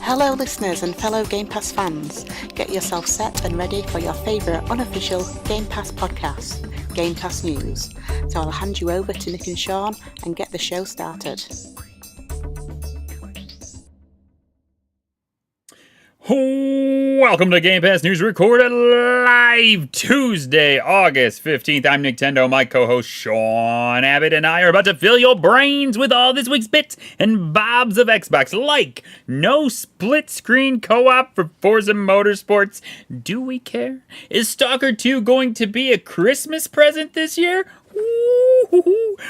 Hello listeners and fellow Game Pass fans, get yourself set and ready for your favourite unofficial Game Pass podcast, Game Pass News. So I'll hand you over to Nick and Sean and get the show started. Welcome to Game Pass News, recorded live Tuesday, August 15th. I'm Nintendo, my co-host Sean Abbott, and I are about to fill your brains with all this week's bits and bobs of Xbox, like no split-screen co-op for Forza Motorsports. Do we care? Is Stalker 2 going to be a Christmas present this year?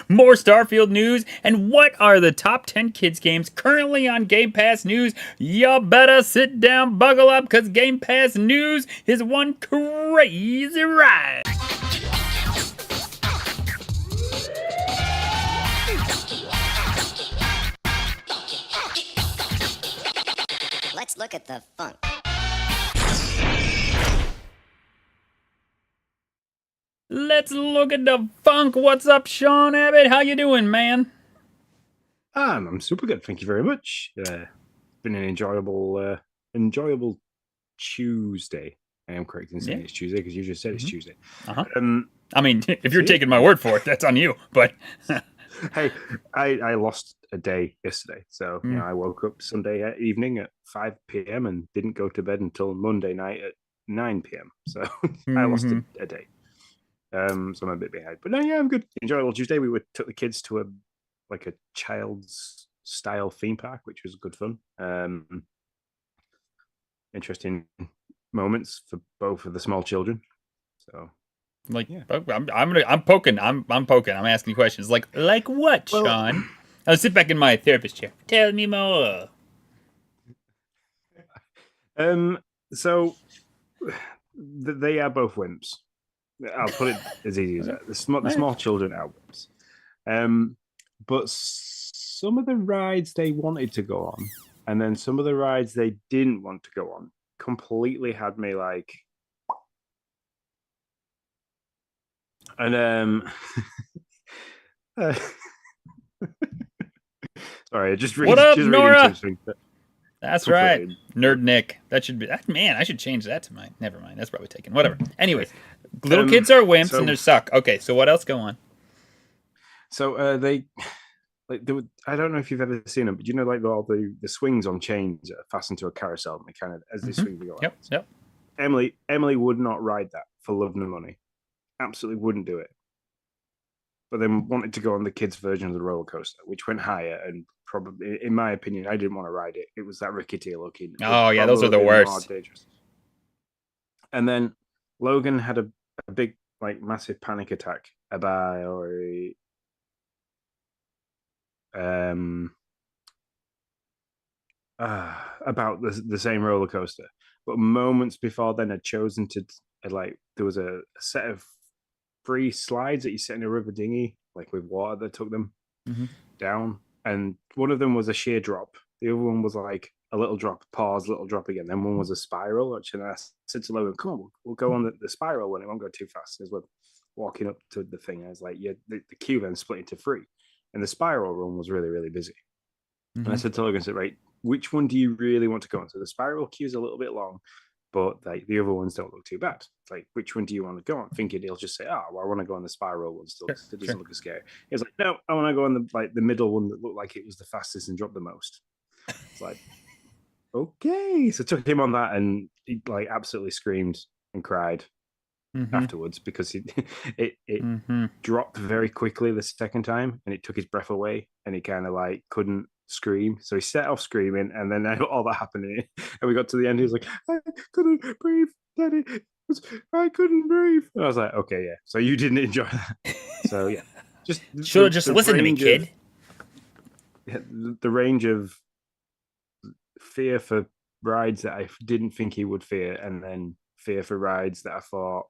More Starfield news, and what are the top 10 kids games currently on Game Pass News? You better sit down, buckle up, because Game Pass News is one crazy ride. Let's look at the funk. Let's look at the funk. What's up, Sean Abbott? How you doing, man? I'm super good, thank you very much. Been an enjoyable Tuesday. I am correct in saying it's Tuesday because you just said it's Tuesday. I mean, if you're taking my word for it, that's on you. But hey, I lost a day yesterday, so I woke up Sunday evening at 5 p.m. and didn't go to bed until Monday night at 9 p.m. So I lost a day. So I'm a bit behind, but no, yeah, I'm good. Enjoyable Tuesday. We took the kids to a child's style theme park, which was good fun. Interesting moments for both of the small children. So, I'm poking. I'm asking questions. Like what, Sean? I'll sit back in my therapist chair. Tell me more. So they are both wimps. I'll put it as easy as that. The small children are wimps. But some of the rides they wanted to go on, and then some of the rides they didn't want to go on, completely had me like. And sorry, I just read. What up, just Nora? But that's right, Nerd Nick. That should be that. Man, I should change that to mine. Never mind. That's probably taken. Whatever. Anyways, little kids are wimps and they suck. Okay, so what else? Go on. So they I don't know if you've ever seen them, but you know, like all the swings on chains that are fastened to a carousel, and they kind of as they swing, they go. Yep. Emily would not ride that for love nor money. Absolutely wouldn't do it. But then wanted to go on the kids' version of the roller coaster, which went higher, and probably, in my opinion, I didn't want to ride it. It was that rickety looking. Oh yeah, those are the worst. And then Logan had a big, massive panic attack about the same roller coaster, but moments before then had chosen to there was a set of 3 slides that you set in a river dinghy, with water that took them down, and one of them was a sheer drop. The other one was like a little drop, pause, little drop again. Then one was a spiral, which I said to Logan, "Come on, we'll go on the spiral one. It won't go too fast." As we're walking up to the thing, I was like, "Yeah." The queue then split into 3, and the spiral run was really, really busy. And I said to Logan, "Right, which one do you really want to go on?" So the spiral queue is a little bit long, but the other ones don't look too bad. It's which one do you want to go on? Thinking he'll just say, "Oh, well, I want to go on the spiral one still. It doesn't look as scary." He was like, "No, I want to go on the middle one that looked like it was the fastest and dropped the most." It's like, okay. So I took him on that, and he absolutely screamed and cried afterwards because it dropped very quickly the second time, and it took his breath away, and he kind of couldn't scream, so he set off screaming, and then all that happened, and we got to the end. He was like, "I couldn't breathe, Daddy. I couldn't breathe." And I was like, "Okay, yeah." So you didn't enjoy that. So yeah, just listen to me, kid. The range of fear for rides that I didn't think he would fear, and then fear for rides that I thought.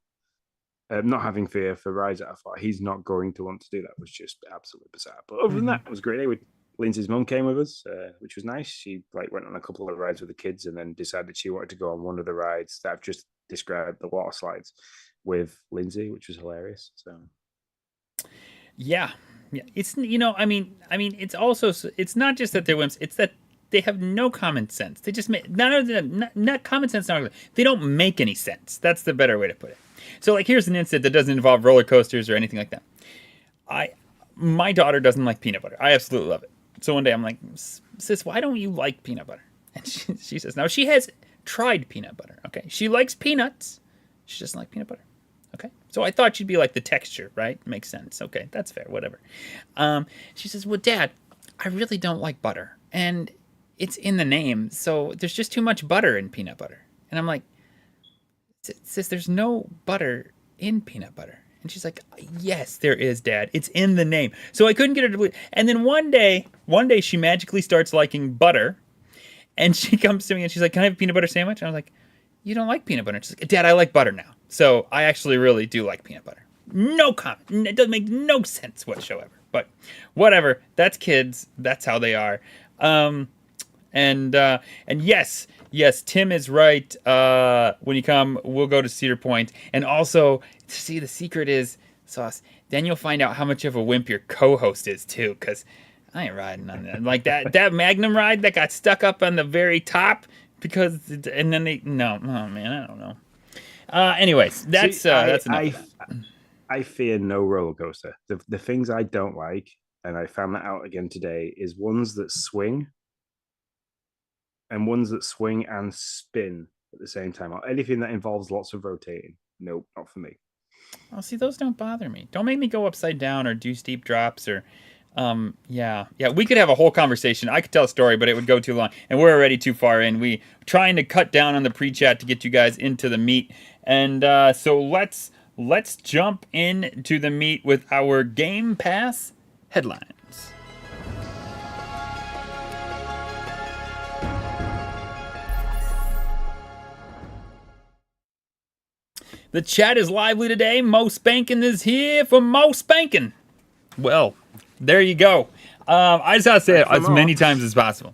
Not having fear for rides that I thought he's not going to want to do, that was just absolutely bizarre. But other than that, it was great. Lindsay's mum came with us, which was nice. She went on a couple of rides with the kids, and then decided she wanted to go on one of the rides that I've just described, the water slides, with Lindsay, which was hilarious. So, yeah, it's I mean, it's also, it's not just that they're wimps; it's that they have no common sense. They just make not common sense. They don't make any sense. That's the better way to put it. So like, here's an incident that doesn't involve roller coasters or anything like that. My daughter doesn't like peanut butter. I absolutely love it. So one day I'm like, sis, why don't you like peanut butter? And she says, now she has tried peanut butter. Okay, she likes peanuts. She doesn't like peanut butter. Okay, so I thought she'd be like the texture, right? Makes sense. Okay, that's fair. Whatever. She says, well, Dad, I really don't like butter, and it's in the name, so there's just too much butter in peanut butter. And I'm like, sis, there's no butter in peanut butter. And she's like, yes, there is, Dad. It's in the name. So I couldn't get her to believe. And then one day she magically starts liking butter. And she comes to me and she's like, can I have a peanut butter sandwich? And I was like, you don't like peanut butter. And she's like, Dad, I like butter now. So I actually really do like peanut butter. No comment. It doesn't make no sense whatsoever. But whatever. That's kids. That's how they are. And yes, Tim is right. When you come, we'll go to Cedar Point. And also, see, the secret is, Sauce, then you'll find out how much of a wimp your co-host is, too, because I ain't riding on that. Like that Magnum ride that got stuck up on the very top, and then oh man, I don't know. Anyways, that's enough of that. I fear no roller coaster. The things I don't like, and I found that out again today, is ones that swing and spin at the same time, or anything that involves lots of rotating. Nope, not for me. Oh, see, those don't bother me. Don't make me go upside down or do steep drops or, yeah. We could have a whole conversation. I could tell a story, but it would go too long, and we're already too far in. We trying to cut down on the pre-chat to get you guys into the meat, and so let's jump into the meat with our Game Pass headlines. The chat is lively today. Mo Spankin is here for Mo Spankin. Well, there you go. I just gotta say it as many times as possible.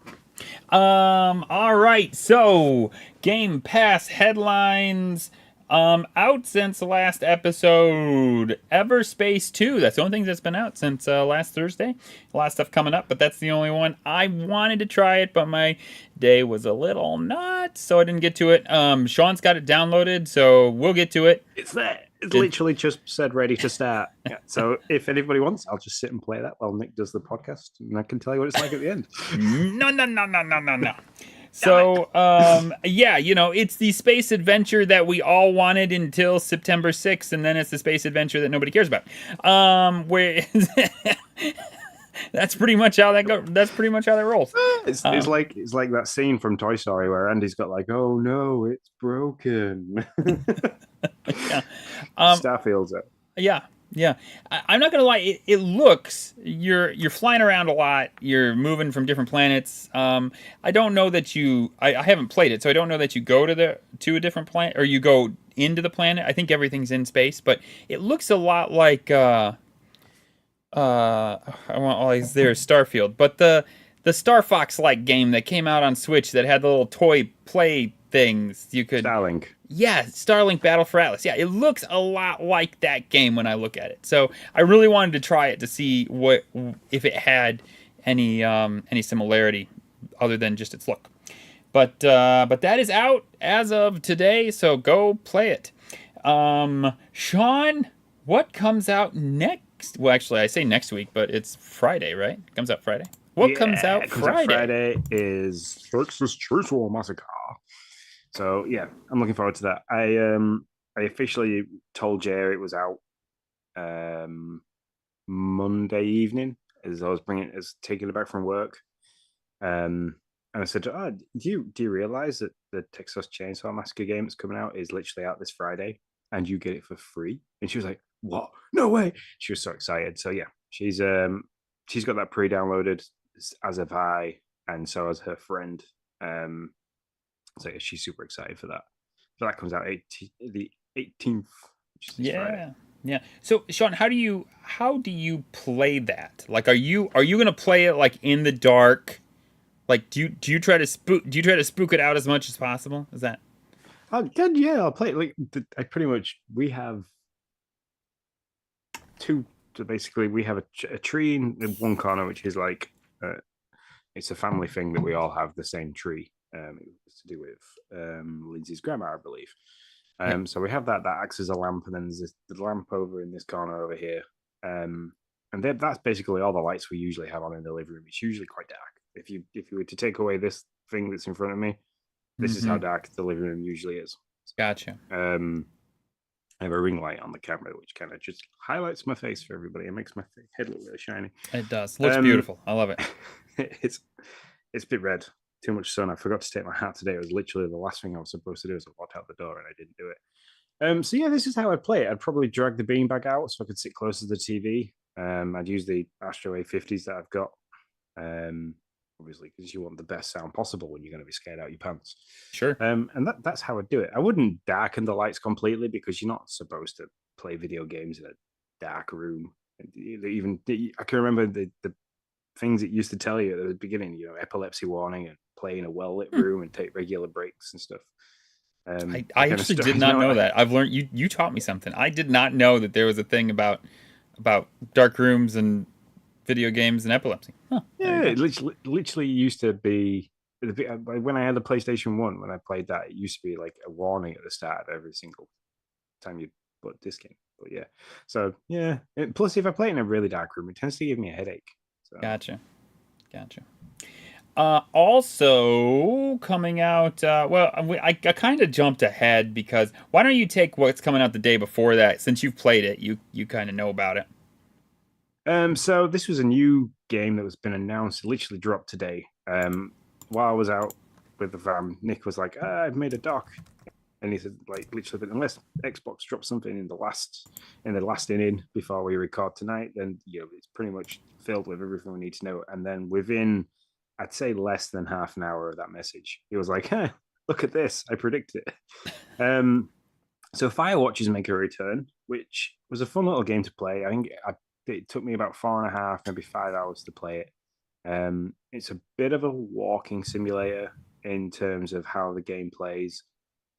All right, so Game Pass headlines. Out since the last episode. Everspace 2. That's the only thing that's been out since last Thursday. A lot of stuff coming up, but that's the only one. I wanted to try it, but my day was a little nuts, so I didn't get to it. Sean's got it downloaded, so we'll get to it. It's there. It's literally just said ready to start. Yeah. So if anybody wants, I'll just sit and play that while Nick does the podcast, and I can tell you what it's like at the end. No. So, yeah, it's the space adventure that we all wanted until September 6th, and then it's the space adventure that nobody cares about. Where that's pretty much how that goes. That's pretty much how that rolls. It's like that scene from Toy Story where Andy's got like, oh no, it's broken. Yeah. Starfield's it. Yeah. I'm not gonna lie. It looks you're flying around a lot. You're moving from different planets. I don't know that I haven't played it, so I don't know that you go to a different planet or you go into the planet. I think everything's in space, but it looks a lot like there's Starfield, but the Star Fox like game that came out on Switch that had the little toy play things you could. Starlink. Yeah, Starlink Battle for Atlas. Yeah, it looks a lot like that game when I look at it. So I really wanted to try it to see if it had any similarity other than just its look. But that is out as of today, so go play it. Sean, what comes out next? Well, actually, I say next week, but it's Friday, right? It comes out Friday. What comes out Friday? Friday is Texas Chainsaw Massacre. So yeah, I'm looking forward to that. I officially told Jay it was out Monday evening as I was taking it back from work. And I said, do you realize that the Texas Chainsaw Massacre game that's coming out is literally out this Friday and you get it for free? And she was like, what? No way. She was so excited. So yeah, she's got that pre-downloaded, as have I, and so has her friend. So yeah, she's super excited for that. So that comes out the 18th. Yeah. So Sean, how do you play that? Like, are you gonna play it like in the dark? Like, do you try to spook it out as much as possible? Is that? Yeah, I'll play it. Like, we have two. So basically, we have a tree in one corner, which is like it's a family thing that we all have the same tree. It was to do with Lindsay's grandma, I believe. So we have that acts as a lamp, and then there's the lamp over in this corner over here. And that's basically all the lights we usually have on in the living room. It's usually quite dark. If you were to take away this thing that's in front of me, this is how dark the living room usually is. Gotcha. I have a ring light on the camera, which kind of just highlights my face for everybody. It makes my head look really shiny. It does. Looks beautiful. I love it. It's a bit red. Too much sun. I forgot to take my hat today. It was literally the last thing I was supposed to do as I walked out the door, and I didn't do it. So yeah, this is how I'd play it. I'd probably drag the beanbag out so I could sit closer to the TV. I'd use the Astro A50s that I've got. Obviously, because you want the best sound possible when you're going to be scared out your pants. Sure. And that's how I'd do it. I wouldn't darken the lights completely because you're not supposed to play video games in a dark room. Even I can remember the things it used to tell you at the beginning, epilepsy warning and play in a well-lit room and take regular breaks and stuff. I actually did not know that. I've learned, you taught me something. I did not know that there was a thing about dark rooms and video games and epilepsy. Huh, yeah, it literally used to be, when I had the PlayStation 1, when I played that, it used to be like a warning at the start of every single time you put disc in. But yeah, so yeah. Plus, if I play in a really dark room, it tends to give me a headache. So. Gotcha. Also coming out, I kind of jumped ahead because why don't you take what's coming out the day before that? Since you've played it, you kind of know about it. So this was a new game that was been announced. It literally dropped today. While I was out with the fam, Nick was like, "I've made a doc," and he said, like, literally, unless Xbox drops something in the last inning before we record tonight, then it's pretty much filled with everything we need to know. And then within, I'd say, less than half an hour of that message, he was like, "Hey, look at this! I predicted it." So Firewatch is making a return, which was a fun little game to play. I think it took me about 4.5, maybe 5 hours to play it. It's a bit of a walking simulator in terms of how the game plays.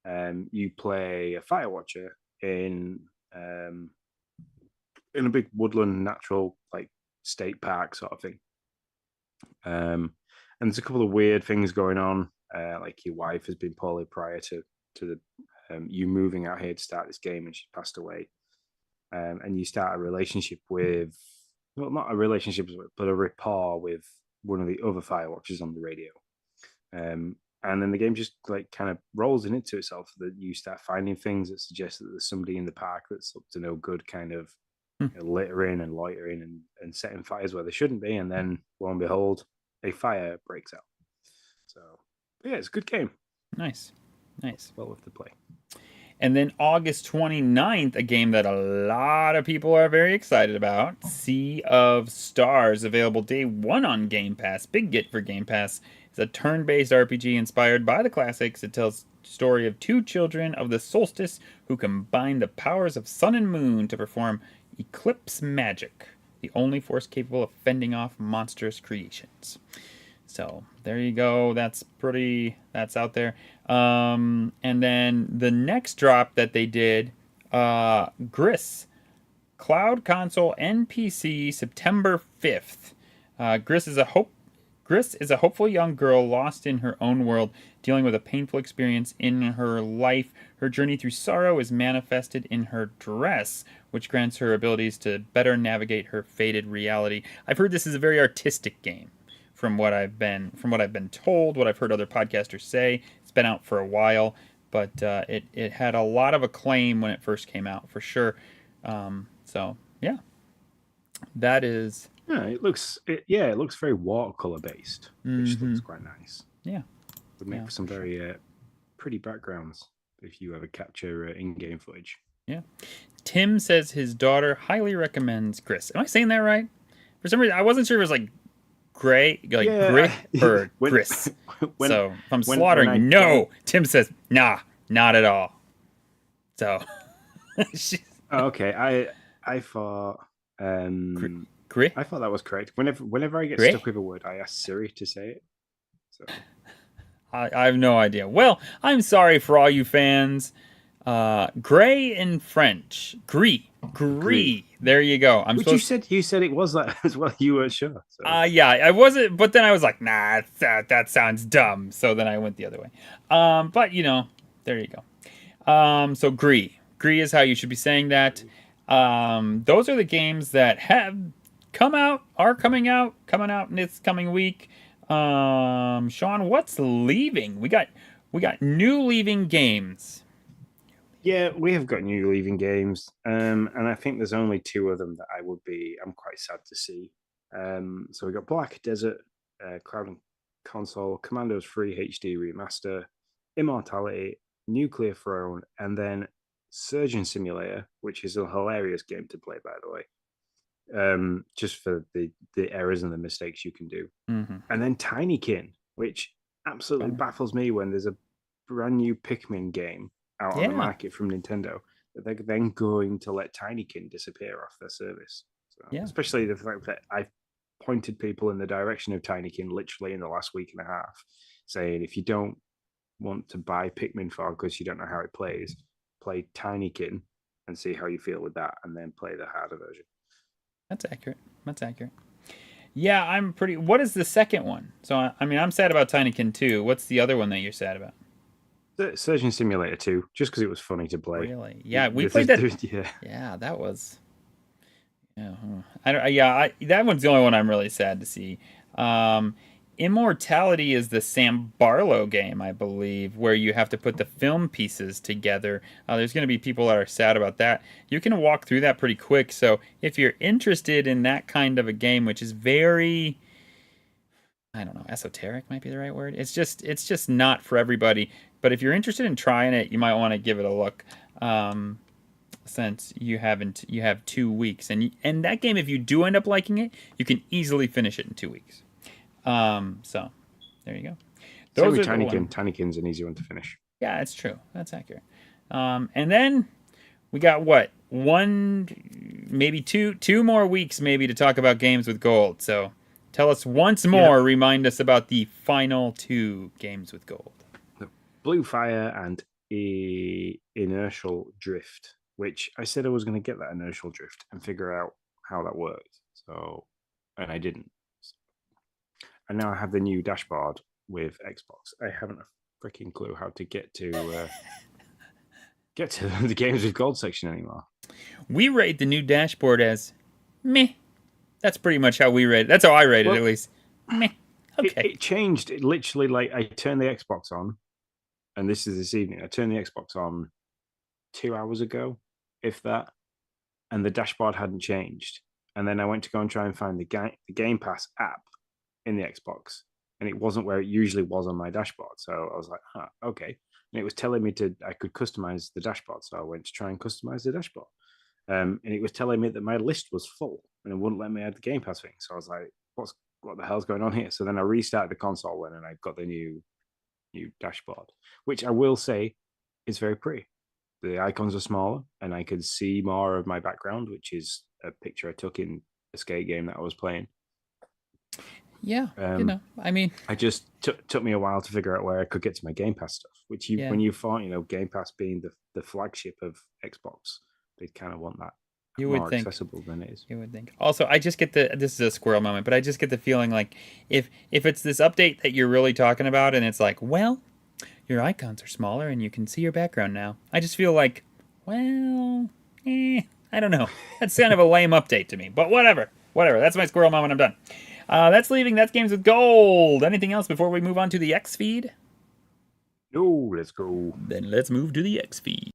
You play a firewatcher in a big woodland natural like state park sort of thing. And there's a couple of weird things going on, like your wife has been poorly prior to you moving out here to start this game, and she passed away. And you start a relationship with, well, not a relationship, but a rapport with one of the other firewatchers on the radio. And then the game just like kind of rolls into itself, that you start finding things that suggest that there's somebody in the park that's up to no good, kind of littering and loitering and setting fires where there shouldn't be. And then, lo and behold, a fire breaks out. So, yeah, it's a good game. Nice. Well worth the play. And then August 29th, a game that a lot of people are very excited about, Sea of Stars, available day one on Game Pass. Big get for Game Pass. It's a turn-based RPG inspired by the classics. It tells the story of two children of the solstice who combine the powers of sun and moon to perform eclipse magic, the only force capable of fending off monstrous creations. So there you go. That's out there. And then the next drop that they did, Gris, Cloud Console and PC, September 5th. Gris is a hopeful young girl lost in her own world, dealing with a painful experience in her life. Her journey through sorrow is manifested in her dress, which grants her abilities to better navigate her fated reality. I've heard this is a very artistic game. From what I've been told, what I've heard other podcasters say. It's been out for a while, but it had a lot of acclaim when it first came out, for sure. So yeah, that is. Yeah, it looks very watercolor based, which looks quite nice. Yeah, would make for some very pretty backgrounds if you ever capture in-game footage. Yeah, Tim says his daughter highly recommends Gris. Am I saying that right? For some reason, I wasn't sure if it was like gray, like grit or Gris. So if I'm slaughtering, no. Tim says, nah, not at all. So. Okay, I thought. Grit? I thought that was correct. Whenever I get stuck with a word, I ask Siri to say it. So. I have no idea. Well, I'm sorry for all you fans. Gray in French. Gris. There you go. Which you said it was that as well. You weren't sure. So. Yeah, I wasn't, but then I was like, nah, that sounds dumb. So then I went the other way. But there you go. So Gree is how you should be saying that. Those are the games that have are coming out in this coming week. Sean, what's leaving? We got new leaving games. Yeah, we have got new leaving games, and I think there's only 2 of them that I'm quite sad to see. So we got Black Desert, Cloud and Console, Commandos 3 HD Remaster, Immortality, Nuclear Throne, and then Surgeon Simulator, which is a hilarious game to play, by the way. Just for the errors and the mistakes you can do. Mm-hmm. And then Tinykin, which absolutely baffles me when there's a brand new Pikmin game out on the market from Nintendo, that they're then going to let Tinykin disappear off their service. So, especially the fact that I've pointed people in the direction of Tinykin literally in the last week and a half, saying if you don't want to buy Pikmin 4 because you don't know how it plays, play Tinykin and see how you feel with that, and then play the harder version. That's accurate. Yeah, I'm pretty. What is the second one? So I mean, I'm sad about Tinykin 2. What's the other one that you're sad about? Surgeon Simulator 2, just because it was funny to play. Really? Yeah, we played that. Yeah, that was. Yeah, that one's the only one I'm really sad to see. Immortality is the Sam Barlow game, I believe, where you have to put the film pieces together. There's going to be people that are sad about that. You can walk through that pretty quick. So if you're interested in that kind of a game, which is very, I don't know, esoteric might be the right word. It's just not for everybody. But if you're interested in trying it, you might want to give it a look. Since you have 2 weeks, and that game, if you do end up liking it, you can easily finish it in 2 weeks. So there you go. Those are Tinykin's an easy one to finish. Yeah, it's true. That's accurate. And then we got maybe two more weeks maybe to talk about games with gold. So tell us once more. Remind us about the final 2 games with gold. Blue Fire and Inertial Drift, which I said I was going to get that Inertial Drift and figure out how that worked. So, and I didn't. And now I have the new dashboard with Xbox. I haven't a freaking clue how to get to the games with gold section anymore. We rate the new dashboard as meh. That's pretty much how we rate it. That's how I rate it, at least. Meh. Okay. It changed. It literally, like, I turned the Xbox on, and this is this evening. I turned the Xbox on 2 hours ago, if that, and the dashboard hadn't changed. And then I went to go and try and find the Game Pass app in the Xbox, and it wasn't where it usually was on my dashboard. So I was like, okay. And it was telling me I could customize the dashboard. So I went to try and customize the dashboard. And it was telling me that my list was full and it wouldn't let me add the Game Pass thing. So I was like, what the hell's going on here? So then I restarted the console and I got the new dashboard, which I will say is very pretty. The icons are smaller and I could see more of my background, which is a picture I took in a skate game that I was playing. Yeah, I mean, I just took me a while to figure out where I could get to my Game Pass stuff. Which when you thought, Game Pass being the flagship of Xbox, they'd kind of want that more accessible than it is. You would think. Also, I just get this is a squirrel moment, but I just get the feeling like if it's this update that you're really talking about, and it's like, well, your icons are smaller and you can see your background now. I just feel like, well, I don't know. That's kind of a lame update to me, but whatever. That's my squirrel moment. I'm done. That's Games with Gold. Anything else before we move on to the X feed? No, let's go. Then let's move to the X feed.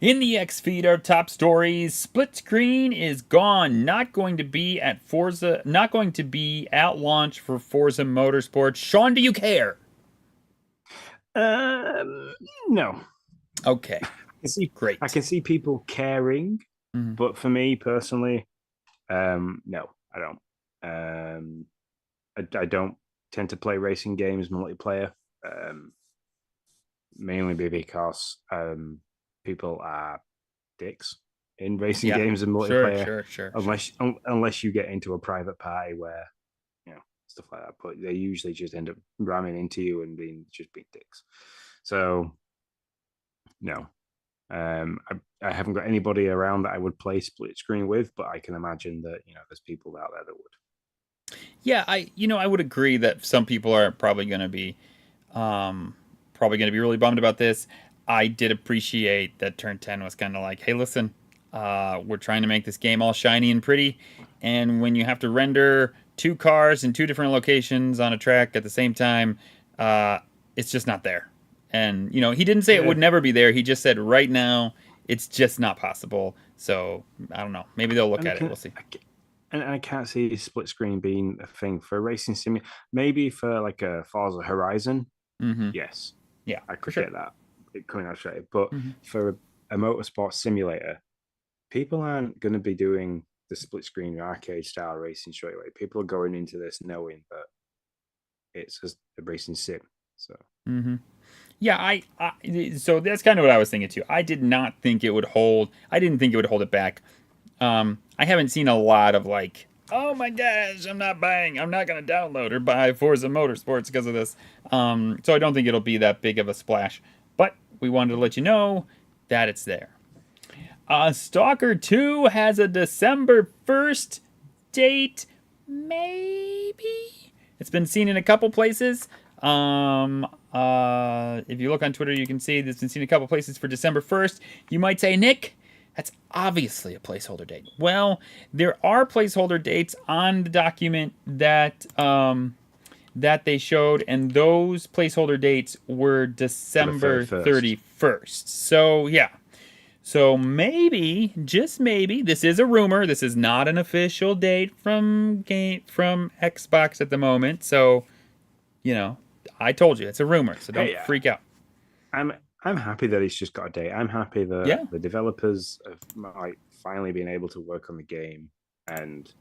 In the X feed, our top stories: split screen is gone. Not going to be at Forza. Not going to be at launch for Forza Motorsport. Sean, do you care? No. Okay. Great. I can see people caring, but for me personally, no, I don't. I don't tend to play racing games multiplayer, mainly because people are dicks in racing games and multiplayer. Sure. Unless you get into a private party where stuff like that. But they usually just end up ramming into you and being dicks. So no, I haven't got anybody around that I would play split screen with, but I can imagine that there's people out there that would. Yeah, I would agree that some people are probably going to be really bummed about this. I did appreciate that Turn 10 was kind of like, hey, listen, we're trying to make this game all shiny and pretty, and when you have to render 2 cars in 2 different locations on a track at the same time, it's just not there. And he didn't say it would never be there. He just said right now it's just not possible. So I don't know. Maybe they'll look at it. We'll see. And I can't see split screen being a thing for racing sim. Maybe for like a Forza Horizon. Mm-hmm. Yes. Yeah, I could get that. It coming out straight. But for a motorsport simulator, people aren't going to be doing the split screen arcade style racing straight away. People are going into this knowing that it's a racing sim. So. Yeah, so that's kind of what I was thinking too. I didn't think it would hold it back. I haven't seen a lot of like, oh my gosh, I'm not going to download or buy Forza Motorsports because of this. So I don't think it'll be that big of a splash. But we wanted to let you know that it's there. S.T.A.L.K.E.R 2 has a December 1st date, maybe? It's been seen in a couple places. If you look on Twitter, you can see it's been seen in a couple places for December 1st. You might say, Nick, that's obviously a placeholder date. Well, there are placeholder dates on the document that they showed, and those placeholder dates were December 31st. So, yeah. So maybe, just maybe, this is a rumor. This is not an official date from Xbox at the moment. So, I told you it's a rumor. So don't freak out. I'm happy that it's just got a date. I'm happy that the developers might finally been able to work on the game and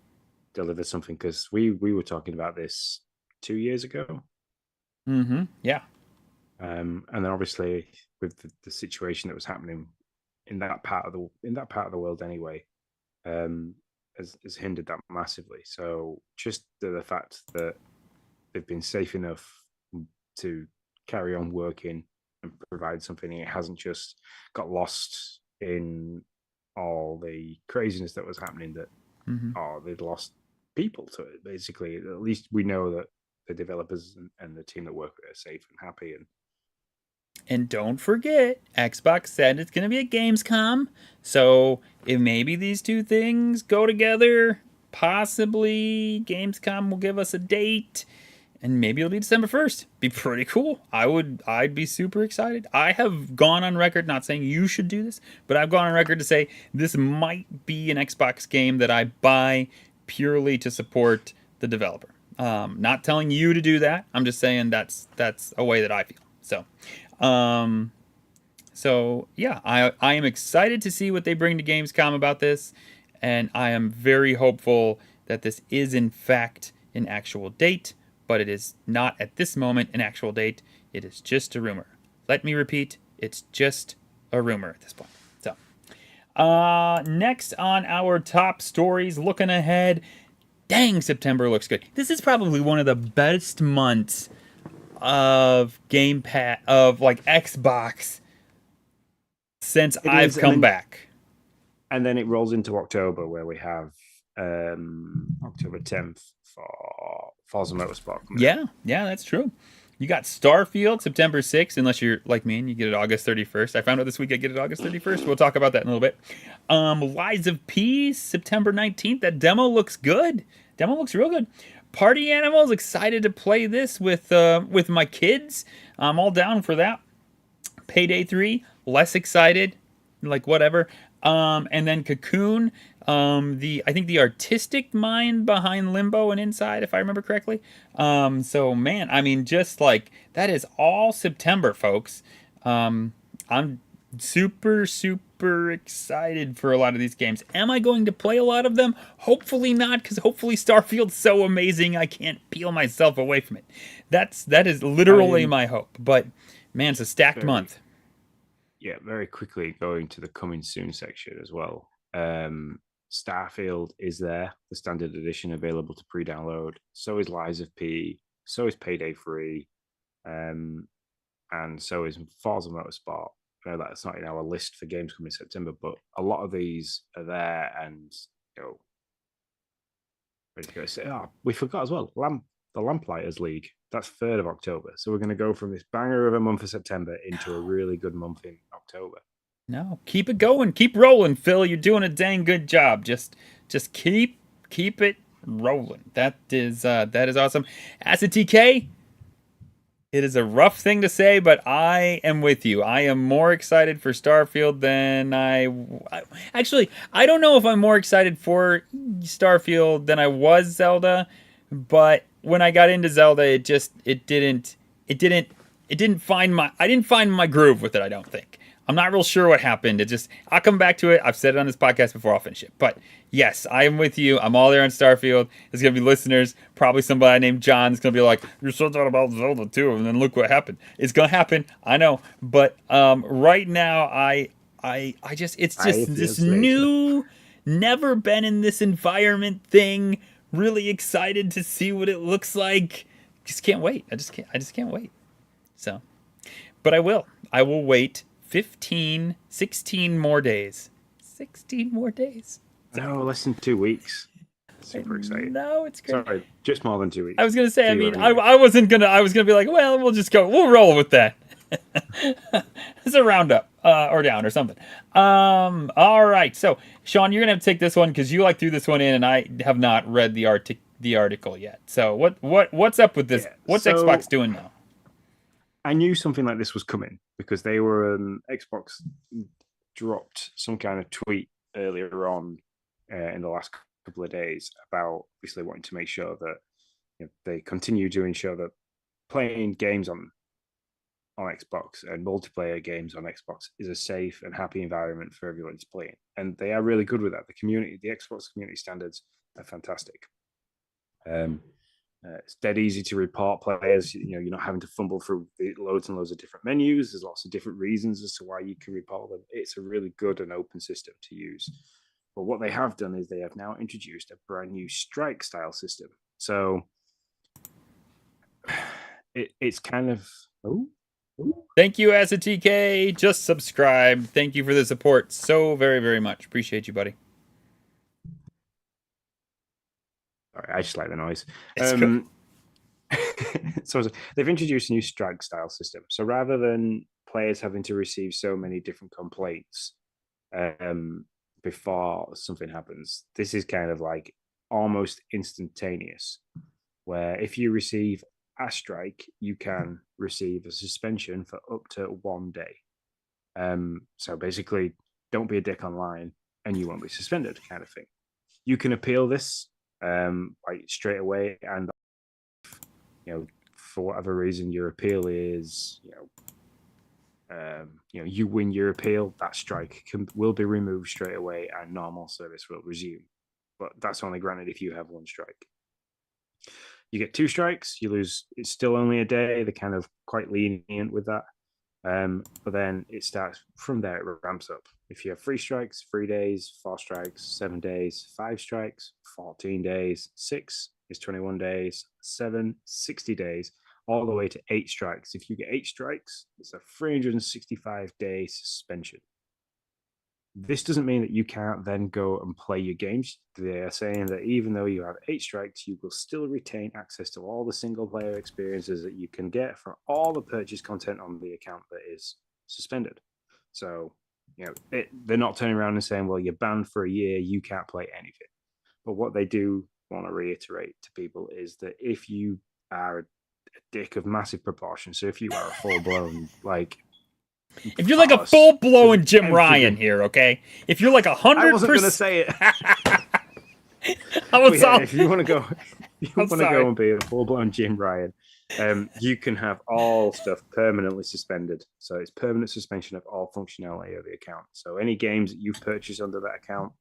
deliver something, because we were talking about this 2 years ago. Yeah. And then obviously with the situation that was happening in that part of the world anyway, has hindered that massively. So just the fact that they've been safe enough to carry on working and provide something, it hasn't just got lost in all the craziness that was happening, that they'd lost people to it. Basically, at least we know that the developers and the team that work with it are safe and happy. And don't forget, Xbox said it's going to be at Gamescom. So if maybe these two things go together, possibly Gamescom will give us a date. And maybe it'll be December 1st. Be pretty cool. I'd be super excited. I have gone on record, not saying you should do this, but I've gone on record to say this might be an Xbox game that I buy purely to support the developer. Not telling you to do that. I'm just saying that's a way that I feel. So yeah, I am excited to see what they bring to Gamescom about this, and I am very hopeful that this is in fact an actual date. But it is not at this moment an actual date. It is just a rumor. Let me repeat, it's just a rumor at this point. So, next on our top stories, looking ahead, dang, September looks good. This is probably one of the best months of Game Pass, of like Xbox, since I've come back. And then it rolls into October, where we have October 10th for Forza Motorsport. Yeah, that's true. You got Starfield September 6th, unless you're like me and you get it August 31st. I found out this week I get it August 31st. We'll talk about that in a little bit. Lies of P, September 19th. That demo looks good. Demo looks real good. Party Animals, excited to play this with my kids. I'm all down for that. Payday 3, less excited. Like, whatever. And then Cocoon, I think the artistic mind behind Limbo and Inside, if I remember correctly. So man, I mean, just like that is all September, folks. I'm super excited for a lot of these games. Am I going to play a lot of them? Hopefully not, because hopefully Starfield's so amazing I can't peel myself away from it. That is literally my hope. But man, it's a stacked month. Yeah, very quickly going to the coming soon section as well. Starfield is there, the standard edition available to pre-download. So is Lies of P. So is Payday 3. And so is Forza Motorsport. I know that's not in our list for games coming in September, but a lot of these are there, and ready to go. So, we forgot as well, the Lamplighters League. That's 3rd of October. So we're going to go from this banger of a month of September into a really good month in October. No, keep it going, keep rolling, Phil. You're doing a dang good job. Just keep it rolling. That is awesome. S.T.A.L.K.E.R, it is a rough thing to say, but I am with you. I am more excited for Starfield than actually, I don't know if I'm more excited for Starfield than I was Zelda, but when I got into Zelda, I didn't find my groove with it, I don't think. I'm not real sure what happened. I'll come back to it. I've said it on this podcast before. I'll finish it. But yes, I am with you. I'm all there on Starfield. There's going to be listeners. Probably somebody named John is going to be like, you said that about Zelda too. And then look what happened. It's going to happen. I know. But right now, it's just this new, never been in this environment thing. Really excited to see what it looks like. Just can't wait. I just can't wait. So, but I will wait 16 more days. 16 more days. No, less than 2 weeks. Super excited. No, it's great. Sorry, just more than 2 weeks. I was gonna say, I was gonna be like, well, we'll roll with that. It's a roundup, or down, or something. All right. So, Sean, you're gonna have to take this one because you threw this one in, and I have not read the article yet. So, what's up with this? What's Xbox doing now? I knew something like this was coming because they were Xbox dropped some kind of tweet earlier on in the last couple of days about obviously wanting to make sure that they continue to ensure that playing games on Xbox and multiplayer games on Xbox is a safe and happy environment for everyone to play in. And they are really good with that. The Xbox community standards are fantastic. It's dead easy to report players. You're not having to fumble through loads and loads of different menus. There's lots of different reasons as to why you can report them. It's a really good and open system to use. But what they have done is they have now introduced a brand new strike style system. So it's kind of Thank you, S.T.A.L.K.E.R. Just subscribe. Thank you for the support so very, very much. Appreciate you, buddy. Sorry, I just like the noise. Cool. So they've introduced a new strike style system. So rather than players having to receive so many different complaints before something happens, this is kind of like almost instantaneous, where if you receive a strike, you can receive a suspension for up to 1 day. So basically, don't be a dick online and you won't be suspended, kind of thing. You can appeal this straight away, and for whatever reason your appeal is you win your appeal, that strike will be removed straight away and normal service will resume. But that's only granted if you have 1 strike. You get 2 strikes, you lose. It's still only a day. They're kind of quite lenient with that. But then it starts from there. It ramps up. If you have 3 strikes, 3 days, 4 strikes, 7 days, 5 strikes, 14 days, 6 is 21 days, 7, 60 days, all the way to 8 strikes. If you get 8 strikes, it's a 365-day suspension. This doesn't mean that you can't then go and play your games. They are saying that even though you have 8 strikes, you will still retain access to all the single-player experiences that you can get for all the purchase content on the account that is suspended. So, they're not turning around and saying, well, you're banned for a year, you can't play anything. But what they do want to reiterate to people is that if you are a dick of massive proportions, so if you are a full-blown, if you're like a full-blown Jim Ryan here, okay? If you're like 100%, I wasn't going to say it. If you want to go, and be a full-blown Jim Ryan, you can have all stuff permanently suspended. So it's permanent suspension of all functionality of the account. So any games that you've purchased under that account,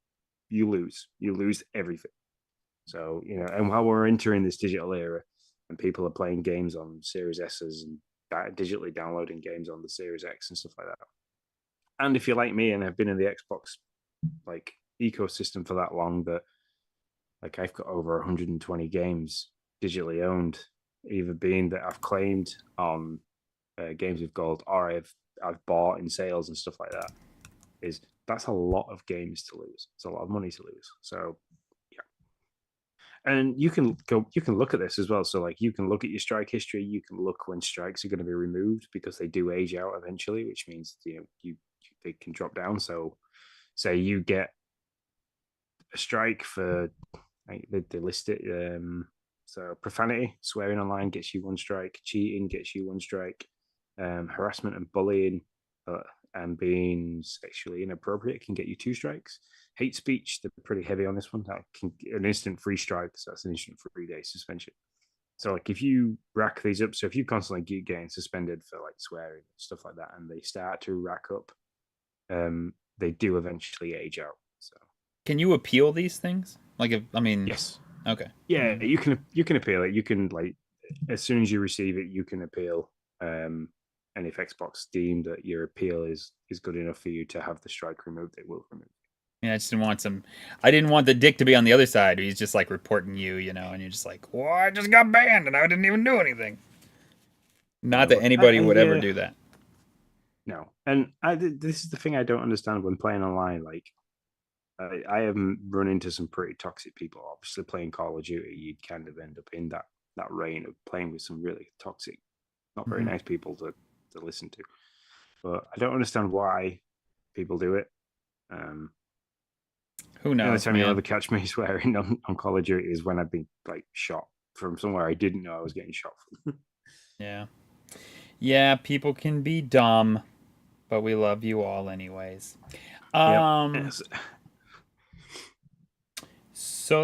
you lose. You lose everything. So and while we're entering this digital era, and people are playing games on Series S's and digitally downloading games on the Series X and stuff like that. And if you're like me and have been in the Xbox ecosystem for that long that like I've got over 120 games digitally owned, either being that I've claimed on games with gold or I've bought in sales and stuff like that. That's a lot of games to lose. It's a lot of money to lose. So and you can look at this as well. So like you can look at your strike history, you can look when strikes are going to be removed because they do age out eventually, which means they can drop down. So say you get a strike for they list it so profanity, swearing online gets you 1 strike, cheating gets you 1 strike, harassment and bullying and being sexually inappropriate can get you 2 strikes. Hate speech, they're pretty heavy on this one. That can an instant 3 strikes. So that's an instant 3-day suspension. So like if you rack these up, so if you constantly keep getting suspended for like swearing and stuff like that, and they start to rack up, they do eventually age out. So Can you appeal these things? yes, Okay. yeah, you can appeal it. You can like as soon as you receive it, you can appeal. And if Xbox deem that your appeal is good enough for you to have the strike removed, they will remove it. Yeah, I didn't want the dick to be on the other side. He's just like reporting you, and you're just like, well, I just got banned and I didn't even do anything. Not that anybody would ever do that. No, and this is the thing I don't understand when playing online. Like, I haven't run into some pretty toxic people. Obviously, playing Call of Duty, you'd kind of end up in that reign of playing with some really toxic, not very nice people to listen to. But I don't understand why people do it. Who knows? The only time you'll ever catch me swearing on Call of Duty is when I've been like shot from somewhere I didn't know I was getting shot from. Yeah, people can be dumb, but we love you all anyways. Yes. So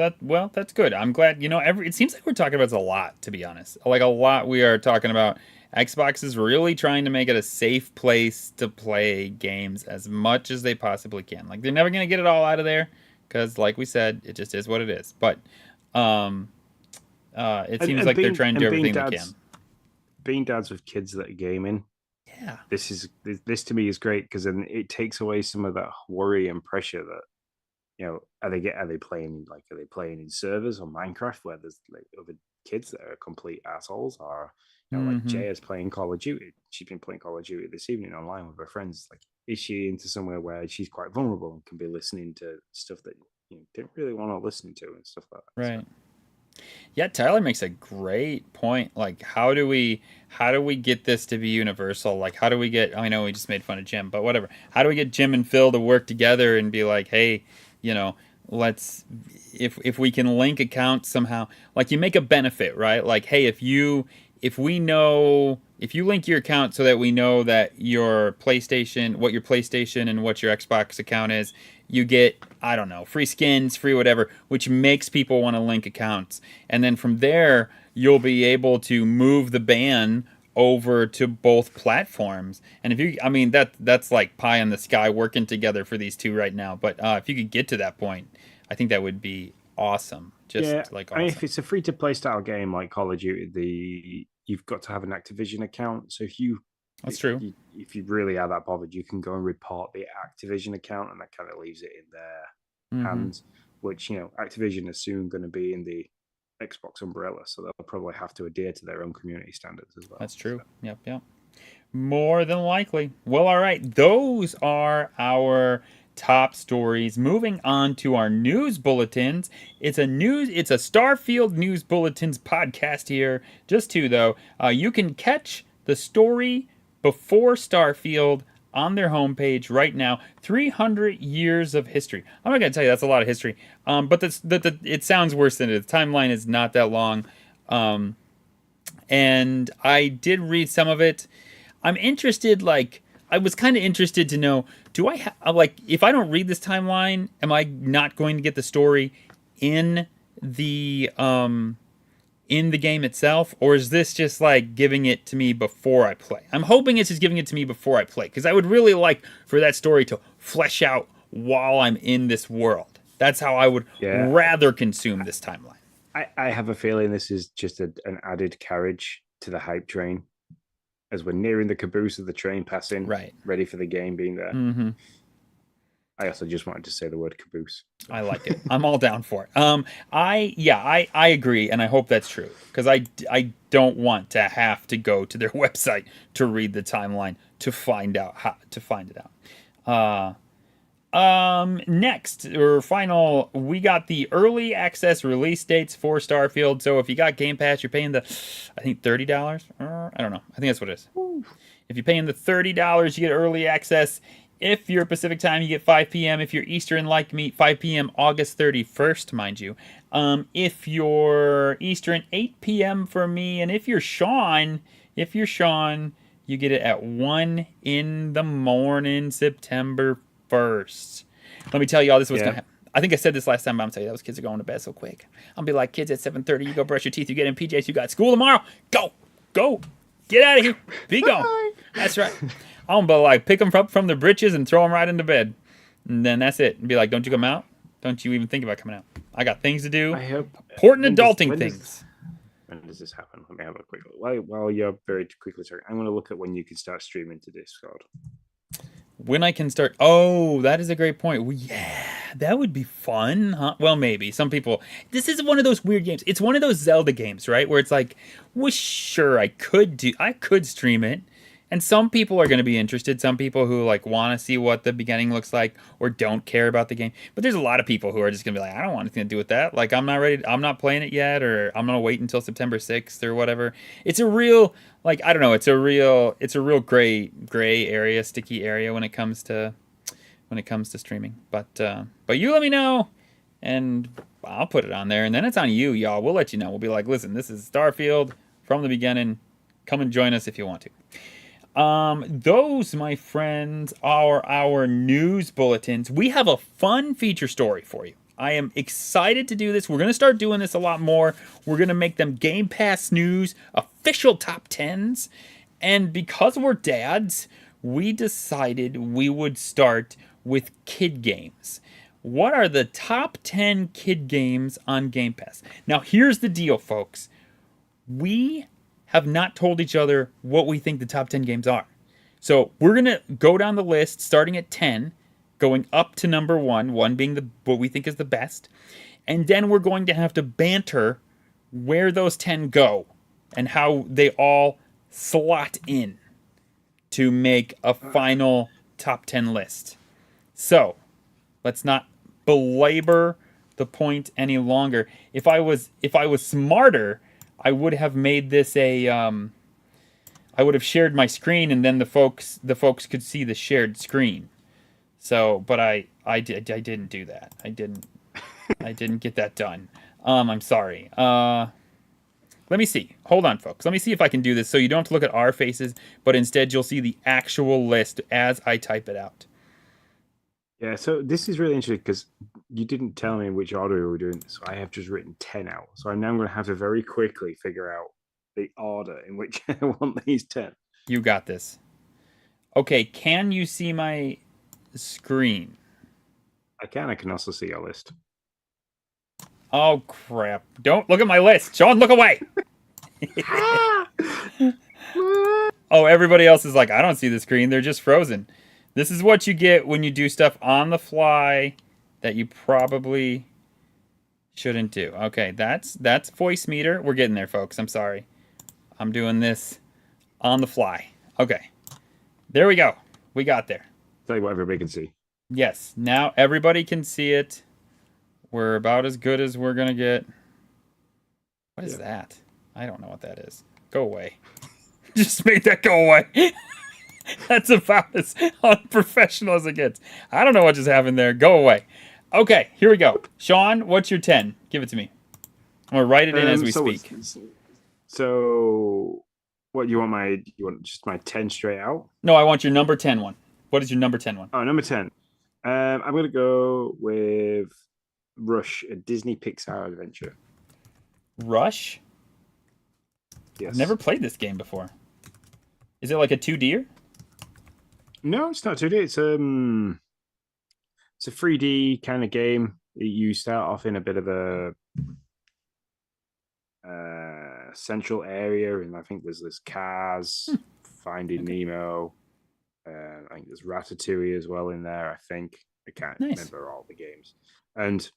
that's good. I'm glad. It seems like we're talking about this a lot, to be honest. Like a lot, we are talking about. Xbox is really trying to make it a safe place to play games as much as they possibly can. Like they're never gonna get it all out of there, because like we said, it just is what it is. But it seems like they're trying to do everything they can. Being dads with kids that are gaming, yeah, this to me is great because then it takes away some of that worry and pressure that are they playing in servers on Minecraft where there's like other kids that are complete assholes, or like Jay is playing Call of Duty. She's been playing Call of Duty this evening online with her friends. Like, is she into somewhere where she's quite vulnerable and can be listening to stuff that you didn't really want to listen to and stuff like that? Right. So. Yeah, Tyler makes a great point. Like, how do we get this to be universal? Like, how do we get? I know we just made fun of Jim, but whatever. How do we get Jim and Phil to work together and be like, hey, let's if we can link accounts somehow. Like, you make a benefit, right? Like, hey, if you link your account so that we know that what your PlayStation and what your Xbox account is, you get, I don't know, free skins, free whatever, which makes people want to link accounts. And then from there, you'll be able to move the ban over to both platforms. And that's like pie in the sky working together for these two right now. But if you could get to that point, I think that would be awesome. Awesome. If it's a free-to-play style game like Call of Duty, you've got to have an Activision account. So that's true. If you really are that bothered, you can go and report the Activision account, and that kind of leaves it in their hands. Which Activision is soon going to be in the Xbox umbrella, so they'll probably have to adhere to their own community standards as well. That's true. So. Yep. More than likely. Well, all right. Those are our top stories. Moving on to our news bulletins. It's a Starfield News Bulletins podcast here. Just two though. You can catch the story before Starfield on their homepage right now. 300 years of history. I'm not gonna tell you that's a lot of history. But it sounds worse than it is. The timeline is not that long. And I did read some of it. I'm interested, I was kind of interested to know, if I don't read this timeline, am I not going to get the story in the game itself? Or is this just like giving it to me before I play? I'm hoping it's just giving it to me before I play, because I would really like for that story to flesh out while I'm in this world. That's how I would rather consume this timeline. I have a feeling this is just an added carriage to the hype train as we're nearing the caboose of the train passing, right, ready for the game being there. I also just wanted to say the word caboose. I like it. I'm all down for it. I agree, and I hope that's true because I don't want to have to go to their website to read the timeline to find out how to find it out. Next or final, we got the early access release dates for Starfield. So if you got Game Pass, you're paying I think $30. I don't know. I think that's what it is. If you're paying the $30, you get early access. If you're Pacific time, you get 5 p.m. If you're Eastern like me, 5 p.m. August 31st, mind you. If you're Eastern, 8 p.m. for me. And if you're Sean, you get it at 1 in the morning, September 1st. Let me tell you all this was going to happen. I think I said this last time, but I'm telling you, those kids are going to bed so quick. I'll be like, kids at 7:30, you go brush your teeth, you get in PJs, you got school tomorrow. Go. Get out of here. Be gone. That's right. I'm gonna like pick them up from the britches and throw them right into bed. And then that's it. And be like, don't you come out? Don't you even think about coming out? I got things to do. I hope. Important adulting things. When does this happen? Let me have a quick look. While you're very quickly talking, I'm going to look at when you can start streaming to Discord. When I can start. Oh, that is a great point. Well, yeah, that would be fun, huh? Well, maybe. Some people. This is one of those weird games. It's one of those Zelda games, right? Where it's like, well, sure, I could stream it. And some people are going to be interested. Some people who like want to see what the beginning looks like or don't care about the game. But there's a lot of people who are just going to be like, I don't want anything to do with that. Like, I'm not ready. I'm not playing it yet, or I'm going to wait until September 6th or whatever. It's a real, like, I don't know. It's a real gray area, sticky area when it comes to streaming. But you let me know, and I'll put it on there. And then it's on you, y'all. We'll let you know. We'll be like, listen, this is Starfield from the beginning. Come and join us if you want to. Those, my friends, are our news bulletins. We have a fun feature story for you. I am excited to do this. We're going to start doing this a lot more. We're going to make them Game Pass News official top 10s. And because we're dads, we decided we would start with kid games. What are the top 10 kid games on Game Pass? Now, here's the deal, folks. We have not told each other what we think the top 10 games are. So we're going to go down the list starting at 10, going up to number 1 being what we think is the best. And then we're going to have to banter where those 10 go and how they all slot in to make a final top 10 list. So let's not belabor the point any longer. If I was smarter, I would have made this I would have shared my screen, and then the folks could see the shared screen. So, but I didn't do that. I didn't get that done. I'm sorry. Let me see. Hold on, folks. Let me see if I can do this so you don't have to look at our faces, but instead you'll see the actual list as I type it out. Yeah, so this is really interesting because you didn't tell me in which order we were doing this. So I have just written 10 out. So I'm now going to have to very quickly figure out the order in which I want these 10. You got this. Okay, can you see my screen? I can also see your list. Oh, crap. Don't look at my list. Sean, look away. Oh, everybody else is like, I don't see the screen. They're just frozen. This is what you get when you do stuff on the fly that you probably shouldn't do. Okay, that's voice meter. We're getting there, folks. I'm sorry. I'm doing this on the fly. Okay. There we go. We got there. Tell you what everybody can see. Yes. Now everybody can see it. We're about as good as we're going to get. What is that? I don't know what that is. Go away. Just made that go away. That's about as unprofessional as it gets. I don't know what just happened there. Go away. Okay, here we go. Sean, what's your 10? Give it to me. I'm going to write it in as we speak. So, what, you want just my 10 straight out? No, I want your number 10 one. What is your number 10 one? Oh, number 10. I'm going to go with Rush, a Disney Pixar adventure. Rush? Yes. I've never played this game before. Is it like a 2D-er? No, it's not 2D. It's a 3D kind of game. You start off in a bit of a central area, and I think there's Cars, Finding Nemo. I think there's Ratatouille as well in there. I think I can't Nice. remember all the games. And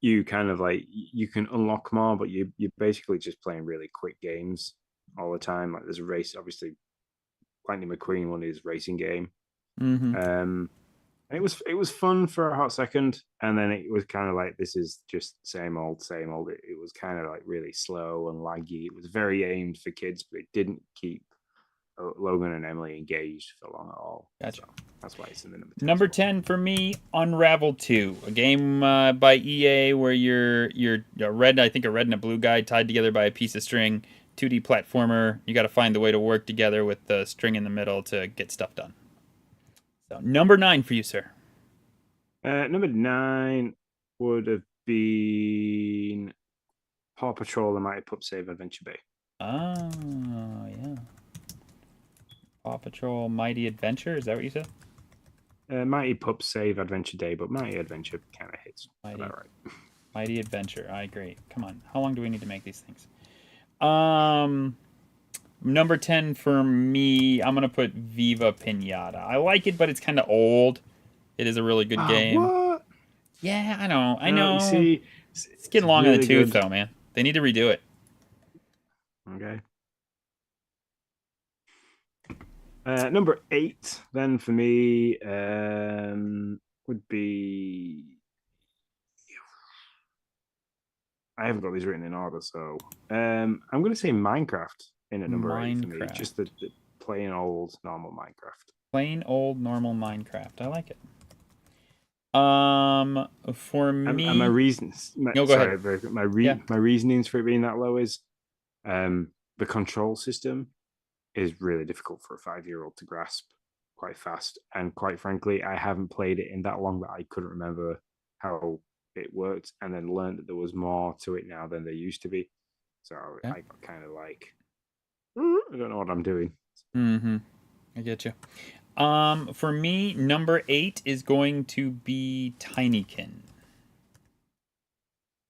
you kind of like you can unlock more, but you're basically just playing really quick games all the time. Like there's a race, obviously. Lightning McQueen one is racing game. Mm-hmm. And it was fun for a hot second, and then it was kind of like this is just same old, same old. It was kind of like really slow and laggy. It was very aimed for kids, but it didn't keep Logan and Emily engaged for long at all. Gotcha. So that's why it's in the number 10. Number 10 for me, Unravel 2, a game by EA where you're a red and a blue guy tied together by a piece of string, 2D platformer. You got to find the way to work together with the string in the middle to get stuff done. So number 9 for you, sir. Number 9 would have been Paw Patrol: The Mighty Pup Save Adventure Bay. Oh, yeah. Paw Patrol Mighty Adventure, is that what you said? Mighty Pup Save Adventure Day, but Mighty Adventure kind of hits. Mighty, right. Mighty Adventure, I agree. Come on, how long do we need to make these things? Number 10 for me, I'm going to put Viva Pinata. I like it, but it's kind of old. It is a really good game. What? Yeah, I know. You see, it's getting long in really the tooth, good. though, man. They need to redo it. Okay. Number 8, then for me, would be. I haven't got these written in order, so I'm going to say Minecraft in at number 8 for me. Just the plain old normal Minecraft. Plain old normal Minecraft. I like it. For me, and my reasons. No, go ahead. My reasonings for it being that low is, the control system is really difficult for a 5-year-old to grasp quite fast, and quite frankly, I haven't played it in that long that I couldn't remember how it worked, and then learned that there was more to it now than there used to be. So yeah. I got kind of like, I don't know what I'm doing. Mm-hmm. I get you. For me, number 8 is going to be Tinykin,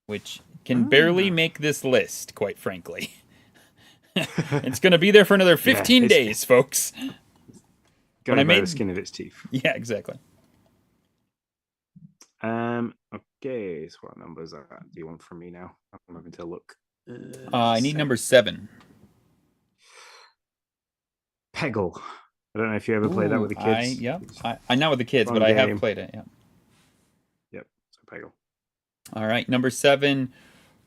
which can barely make this list, quite frankly. It's going to be there for another 15 days, folks. Going by the skin of its teeth. Yeah, exactly. Okay, so what numbers do you want from me now? I'm having to look. I need number 7. Peggle. I don't know if you ever played that with the kids. I not with the kids, but I have played it. Yeah. Yep. So Peggle. All right, number 7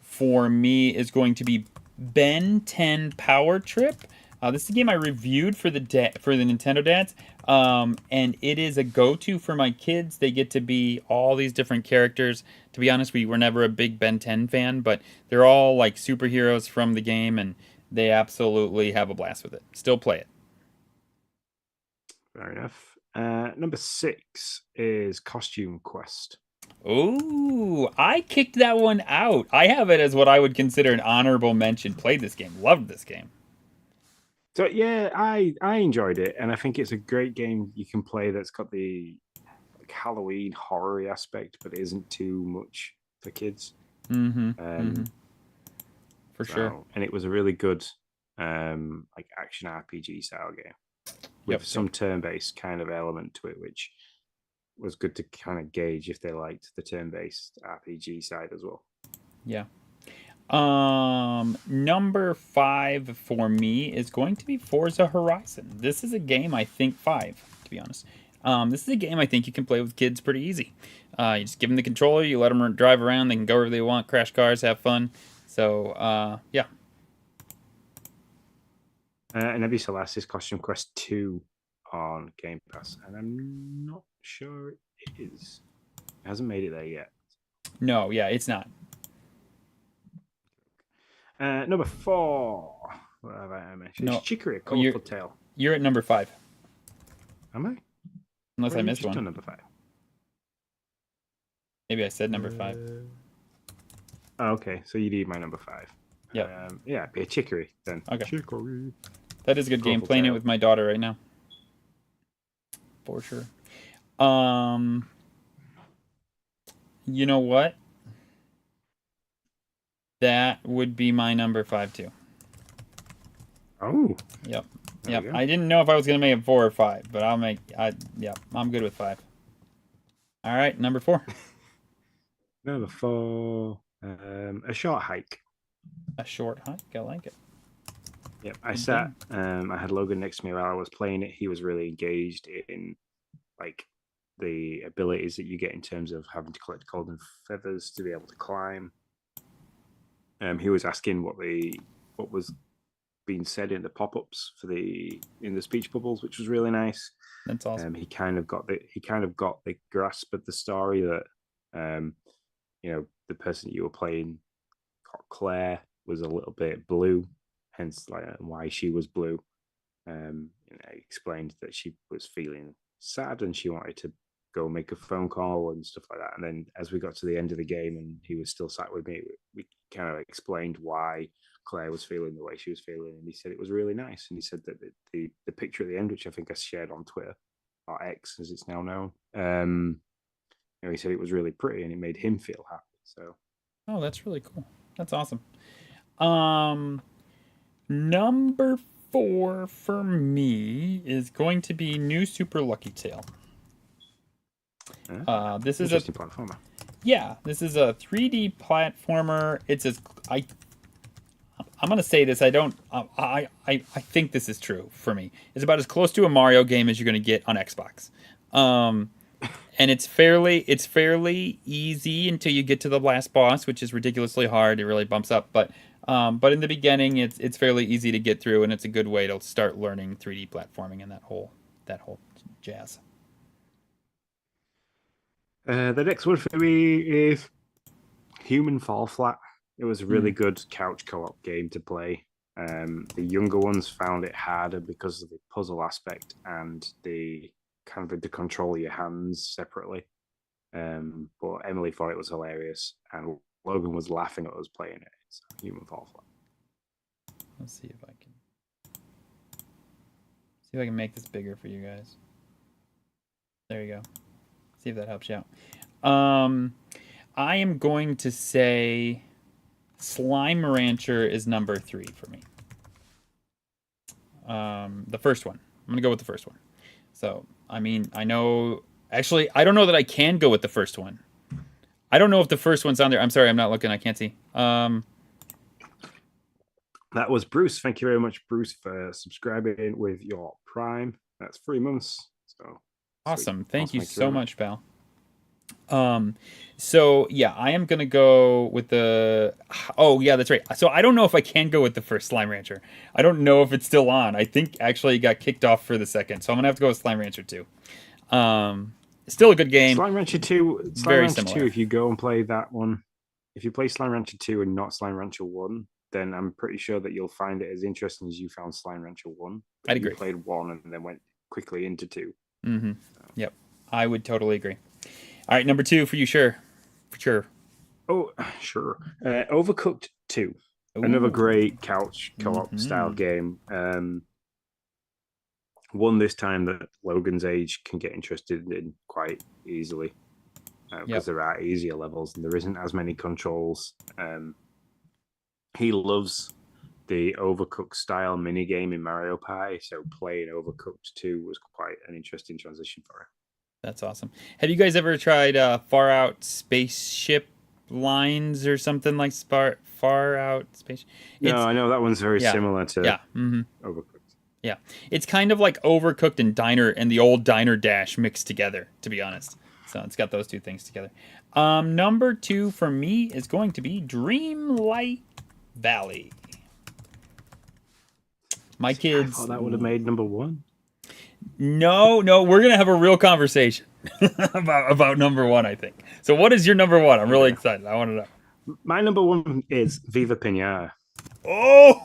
for me is going to be Ben 10 Power Trip. This is a game I reviewed for the Nintendo Dads, and it is a go-to for my kids. They get to be all these different characters. To be honest, we were never a big Ben 10 fan, but they're all like superheroes from the game, and they absolutely have a blast with it. Still play it. Fair enough. Number 6 is Costume Quest. Ooh, I kicked that one out. I have it as what I would consider an honorable mention. Played this game. Loved this game. So yeah, I enjoyed it, and I think it's a great game you can play that's got the like Halloween horror aspect, but it isn't too much for kids. For sure. And it was a really good like action RPG style game with some turn-based kind of element to it, which was good to kind of gauge if they liked the turn-based RPG side as well. Yeah. Number 5 for me is going to be Forza Horizon. This is a game I think 5, to be honest. This is a game I think you can play with kids pretty easy. You just give them the controller, you let them drive around, they can go wherever they want, crash cars, have fun. So, yeah. And have you Celeste's Costume Quest 2 on Game Pass? And I'm not sure it is. It hasn't made it there yet. No, yeah, it's not. Number 4. What have I mentioned? No. It's Chicory, A Colorful Tale. You're at number 5. Am I? Unless I missed one. Number 5. Maybe I said number 5. Okay, so you need my number 5. Yeah. Yeah, be a Chicory then. Okay. Chicory. That is a good game. Playing it with my daughter right now. For sure. You know what? That would be my number 5 too. Oh. Yep. I didn't know if I was gonna make it 4 or 5, but I'm good with 5. All right, number 4. Number 4, a short hike. A short hike. I like it. Yep, I Good sat. game. I had Logan next to me while I was playing it. He was really engaged in like the abilities that you get in terms of having to collect golden feathers to be able to climb. He was asking what was being said in the pop-ups in the speech bubbles, which was really nice. That's awesome. He kind of got the grasp of the story that the person you were playing, Claire, was a little bit blue, hence like why she was blue. Explained that she was feeling sad and she wanted to go make a phone call and stuff like that. And then as we got to the end of the game and he was still sat with me, we kind of explained why Claire was feeling the way she was feeling. And he said it was really nice. And he said that the picture at the end, which I think I shared on Twitter, or X as it's now known, he said it was really pretty and it made him feel happy. So, Oh, that's really cool. That's awesome. Number 4 for me is going to be New Super Lucky Tail. This is interesting platformer. Yeah, this is a 3D platformer. I'm gonna say this. I think this is true for me. It's about as close to a Mario game as you're gonna get on Xbox. And it's fairly easy until you get to the last boss, which is ridiculously hard. It really bumps up, but in the beginning, it's fairly easy to get through, and it's a good way to start learning 3D platforming and that whole jazz. The next one for me is Human Fall Flat. It was a really good couch co-op game to play. The younger ones found it harder because of the puzzle aspect and the kind of to control your hands separately. But Emily thought it was hilarious, and Logan was laughing at us playing it. It's Human Fall Flat. Let's see if I can make this bigger for you guys. There you go. See if that helps you out. I am going to say Slime Rancher is number 3 for me. The first one. I'm going to go with the first one. So, I mean, I know... Actually, I don't know that I can go with the first one. I don't know if the first one's on there. I'm sorry, I'm not looking. I can't see. That was Bruce. Thank you very much, Bruce, for subscribing with your Prime. That's 3 months. So awesome. Thank you so much, pal. So yeah, I am gonna go with the. Oh yeah, that's right. So I don't know if I can go with the first Slime Rancher. I don't know if it's still on. I think actually it got kicked off for the second, so I'm gonna have to go with Slime Rancher 2. Still a good game. Slime Rancher 2. Slime Rancher 2. If you go and play that one, if you play Slime Rancher 2 and not Slime Rancher 1, then I'm pretty sure that you'll find it as interesting as you found Slime Rancher 1. I'd agree. You played 1 and then went quickly into 2. Mm-hmm. So. Yep, I would totally agree. All right, number 2 for you, sure. For sure. Oh, sure. Overcooked 2. Ooh. Another great couch co-op style game. One this time that Logan's age can get interested in quite easily. Because there are easier levels and there isn't as many controls. He loves the Overcooked style mini game in Mario Party, so playing Overcooked 2 was quite an interesting transition for him. That's awesome. Have you guys ever tried Far Out Spaceship Lines or something like Far Out Space? No, I know that one's very similar to Overcooked. Yeah, it's kind of like Overcooked and the old Diner Dash mixed together, to be honest. So it's got those two things together. Number 2 for me is going to be Dreamlight Valley. My kids. I thought that would have made number 1. No, we're gonna have a real conversation about number 1, I think. So, what is your number 1? I'm really excited. I want to know. My number 1 is Viva Pinata. Oh,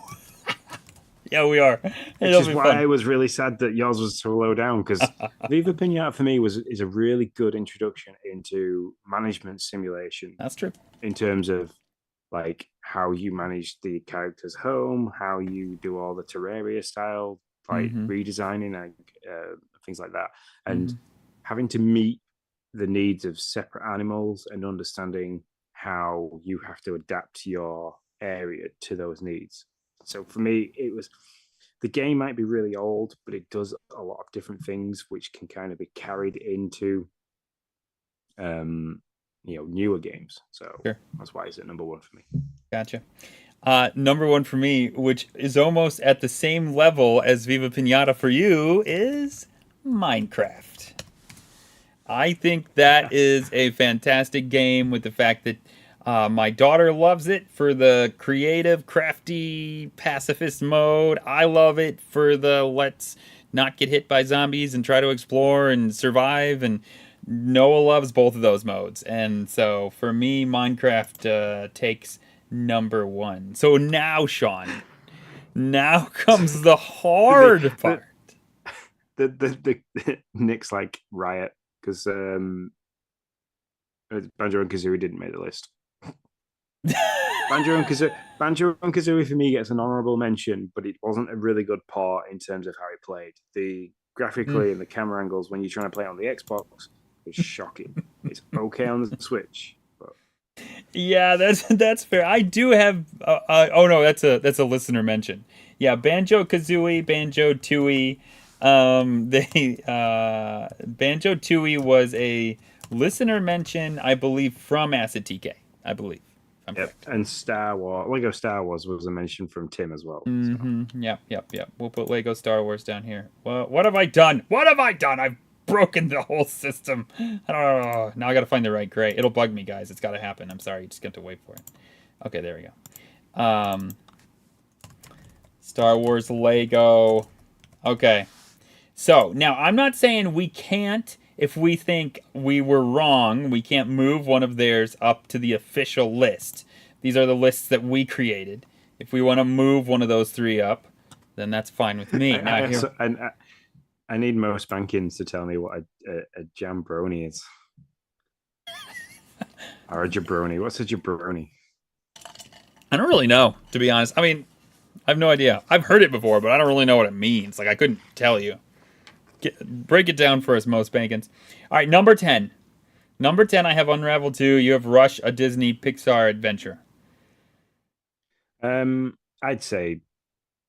yeah, we are. Which is why I was really sad that yours was so low down, because Viva Pinata for me is a really good introduction into management simulation. That's true. In terms of like how you manage the character's home, how you do all the Terraria style, like redesigning and things like that, and having to meet the needs of separate animals and understanding how you have to adapt your area to those needs. So for me, the game might be really old, but it does a lot of different things which can kind of be carried into newer games. So Sure. that's why it's at number one for me. Gotcha. Number one for me, which is almost at the same level as Viva Pinata for you, is Minecraft. I think that is a fantastic game with the fact that my daughter loves it for the creative, crafty, pacifist mode. I love it for the let's not get hit by zombies and try to explore and survive. And Noah loves both of those modes. And so for me, Minecraft takes number one. So now, Sean, now comes the hard part. The Nick's like riot because Banjo and Kazooie didn't make the list. Banjo and Kazooie for me gets an honorable mention, but it wasn't a really good part in terms of how it played. The graphically and the camera angles when you're trying to play on the Xbox is shocking. It's okay on the Switch, but yeah, that's fair. I do have. Oh no, that's a listener mention. Yeah, Banjo Kazooie, Banjo Tooie. Banjo Tooie was a listener mention, I believe, from S.T.A.L.K.E.R. I believe. Yep, and Lego Star Wars was a mention from Tim as well. Mm-hmm. So. Yep. We'll put Lego Star Wars down here. Well, what have I done? I've broken the whole system. I don't know. Now I got to find the right gray. It'll bug me, guys. It's got to happen. I'm sorry. You just got to wait for it. Okay, there we go. Star Wars Lego. Okay. So now I'm not saying we can't. If we think we were wrong, we can't move one of theirs up to the official list. These are the lists that we created. If we want to move one of those three up, then that's fine with me. I need Mo Spankins to tell me what a Jambroni is. Or a Jabroni. What's a Jabroni? I don't really know, to be honest. I mean, I have no idea. I've heard it before, but I don't really know what it means. Like, I couldn't tell you. Break it down for us, Mo Spankins. All right, number 10. Number 10, I have Unravel 2. You have Rush, a Disney Pixar adventure. I'd say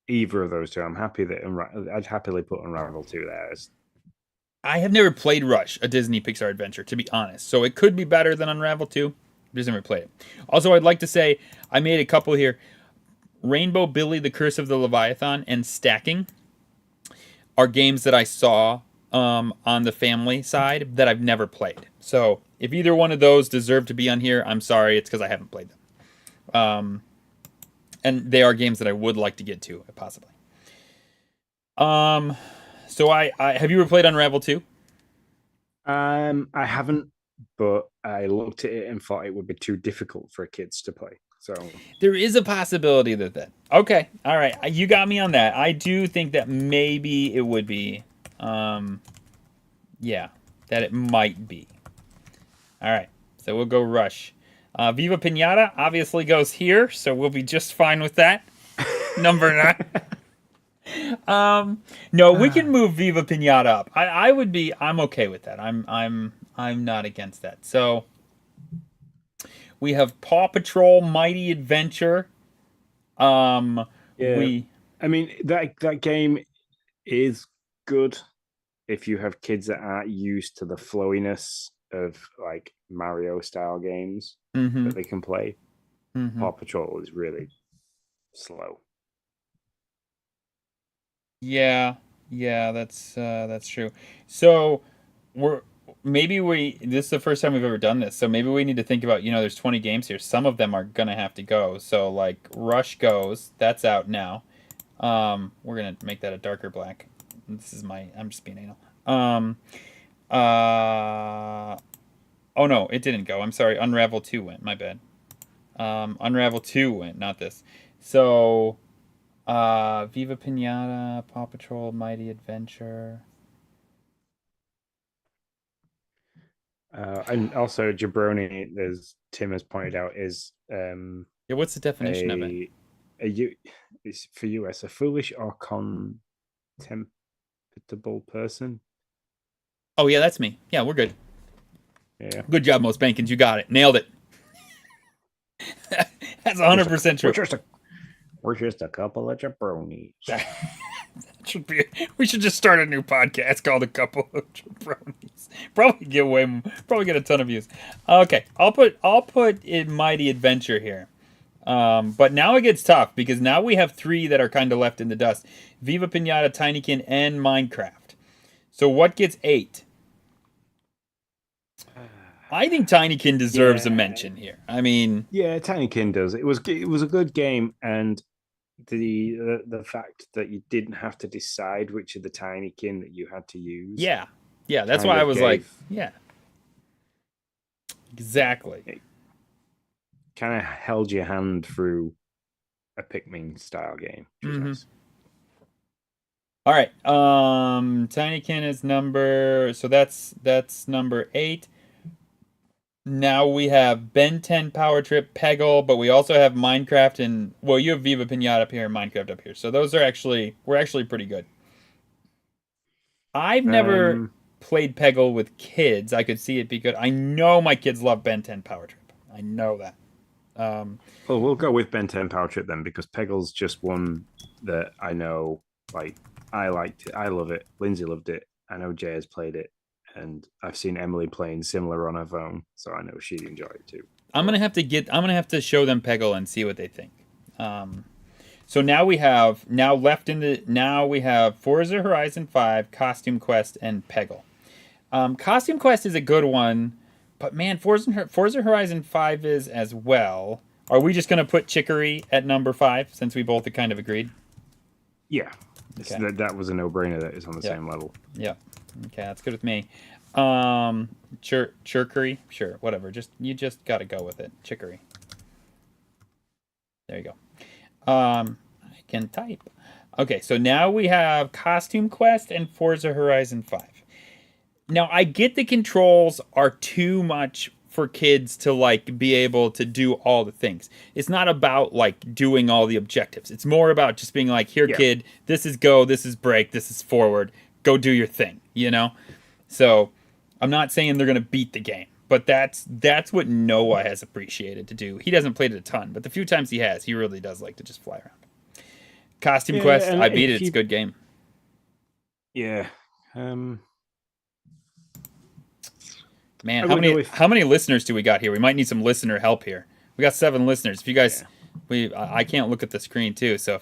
either of those two. I'm happy that I'd happily put Unravel 2 there. I have never played Rush, a Disney Pixar adventure, to be honest. So it could be better than Unravel 2. I've never played it. Also, I'd like to say I made a couple here. Rainbow Billy, The Curse of the Leviathan, and Stacking are games that I saw on the family side that I've never played. So if either one of those deserve to be on here, I'm sorry. It's because I haven't played them. And they are games that I would like to get to, possibly. So I have you ever played Unravel 2? I haven't, but I looked at it and thought it would be too difficult for kids to play. So there is a possibility that. Okay, all right, you got me on that. I do think that maybe it would be, yeah, that it might be. All right, so we'll go Rush. Viva Pinata obviously goes here, so we'll be just fine with that. Number 9. No, we can move Viva Pinata up. I'm okay with that. I'm not against that. So we have Paw Patrol Mighty Adventure. I mean that game is good if you have kids that aren't used to the flowiness of like Mario style games that they can play. Paw Patrol is really slow. Yeah, that's true. So this is the first time we've ever done this, so maybe we need to think about, there's 20 games here. Some of them are gonna have to go. So like Rush goes, that's out now. We're gonna make that a darker black. I'm just being anal. Oh no, it didn't go. I'm sorry. Unravel 2 went. My bad. Unravel 2 went, not this. So Viva Pinata, Paw Patrol, Mighty Adventure. And also Jabroni, as Tim has pointed out, is what's the definition of it? It's for US, a foolish or contemptible person. Oh yeah, that's me. Yeah, we're good. Yeah. Good job, Mo Spankins. You got it. Nailed it. That's 100% true. We're just a couple of jabronis. We should just start a new podcast called A Couple of Jabronies. Probably get a ton of views. Okay, I'll put in Mighty Adventure here. But now it gets tough because now we have 3 that are kind of left in the dust: Viva Pinata, Tinykin, and Minecraft. So what gets 8? I think Tinykin deserves a mention here. I mean, yeah, Tinykin does. It was a good game, and the fact that you didn't have to decide which of the Tinykin that you had to use. yeah, that's why I was like, yeah, exactly. It kind of held your hand through a Pikmin style game. Nice. All right, Tinykin is that's number 8. Now we have Ben 10 Power Trip, Peggle, but we also have Minecraft and, well, you have Viva Pinata up here and Minecraft up here. So those are we're actually pretty good. I've never played Peggle with kids. I could see it be good. I know my kids love Ben 10 Power Trip. I know that. Well, we'll go with Ben 10 Power Trip then, because Peggle's just one that I know, like, I liked it. I love it. Lindsay loved it. I know Jay has played it. And I've seen Emily playing similar on her phone, so I know she'd enjoy it too. I'm gonna have to show them Peggle and see what they think. So now we have Forza Horizon 5, Costume Quest, and Peggle. Costume Quest is a good one, but man, Forza Horizon 5 is as well. Are we just gonna put Chicory at number 5 since we both kind of agreed? Yeah, okay. That was a no-brainer. That is on the same level. Yeah. Okay, that's good with me. Chirkery, sure, whatever. You just gotta go with it. Chicory. There you go. I can type. Okay, so now we have Costume Quest and Forza Horizon 5. Now I get the controls are too much for kids to like be able to do all the things. It's not about like doing all the objectives. It's more about just being like, here, kid, this is go, this is break, this is forward. Go do your thing, you know? So I'm not saying they're going to beat the game, but that's what Noah has appreciated to do. He doesn't play it a ton, but the few times he has, he really does like to just fly around. Costume Quest, I beat it. It's a good game. Yeah. Man, how many listeners do we got here? We might need some listener help here. We got 7 listeners. If you guys, I can't look at the screen too. So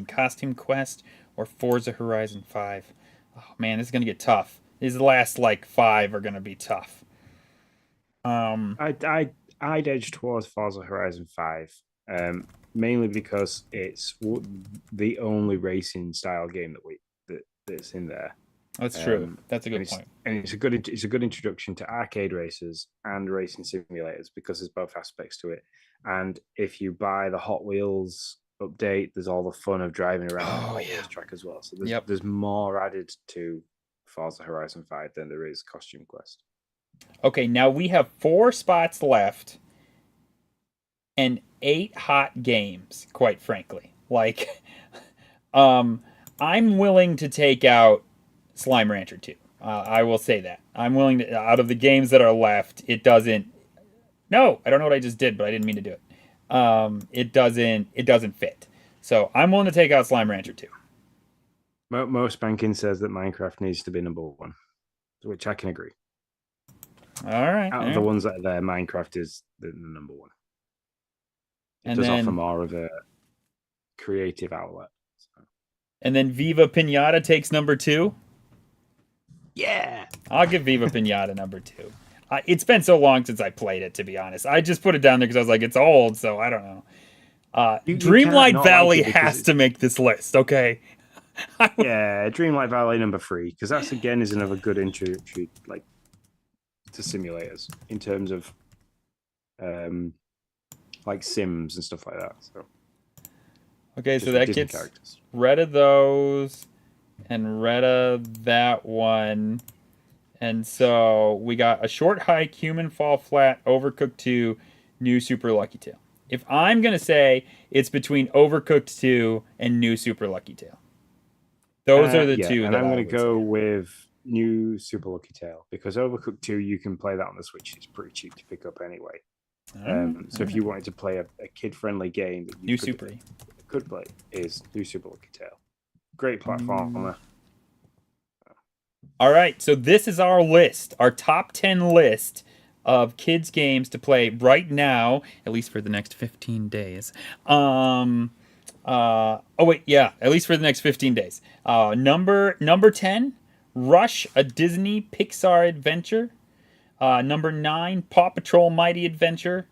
Costume Quest or Forza Horizon 5. Oh man, this is gonna get tough. These last like 5 are gonna be tough. I'd edge towards Forza Horizon 5, mainly because it's the only racing style game that's in there. That's true. That's a good point. And it's a good introduction to arcade races and racing simulators because there's both aspects to it. And if you buy the Hot Wheels update, there's all the fun of driving around the Hot Wheels track as well. So there's more added to Forza Horizon 5 than there is Costume Quest. Okay, now we have 4 spots left and 8 hot games, quite frankly. Like, I'm willing to take out Slime Rancher 2. I will say that. I'm willing to, out of the games that are left, it doesn't... No, I don't know what I just did, but I didn't mean to do it. It doesn't fit. So I'm willing to take out Slime Rancher 2. Most banking says that Minecraft needs to be number 1, which I can agree. All right. Out of the ones that are there, Minecraft is the number 1. It does offer more of a creative outlet. So. And then Viva Pinata takes number 2. Yeah. I'll give Viva Pinata number 2. It's been so long since I played it, to be honest. I just put it down there because I was like, it's old, so I don't know. Dreamlight Valley has to make this list, okay? Yeah, Dreamlight Valley number 3, because that's again is another good introductory like to simulators in terms of like Sims and stuff like that. So okay, so that gets rid of those and rid of that one. And so we got A Short Hike, Human Fall Flat, Overcooked 2, New Super Lucky Tail. If I'm going to say it's between Overcooked 2 and New Super Lucky Tail. Those are the two and that I'm going to go with New Super Lucky Tail because Overcooked 2, you can play that on the Switch. It's pretty cheap to pick up anyway. So if you wanted to play a kid-friendly game that you could play, is New Super Lucky Tail. Great platformer. All right, so this is our list, our top 10 list of kids games to play right now, at least for the next 15 days. At least for the next 15 days. Number 10, Rush, a Disney Pixar adventure. Number 9, Paw Patrol Mighty Adventure.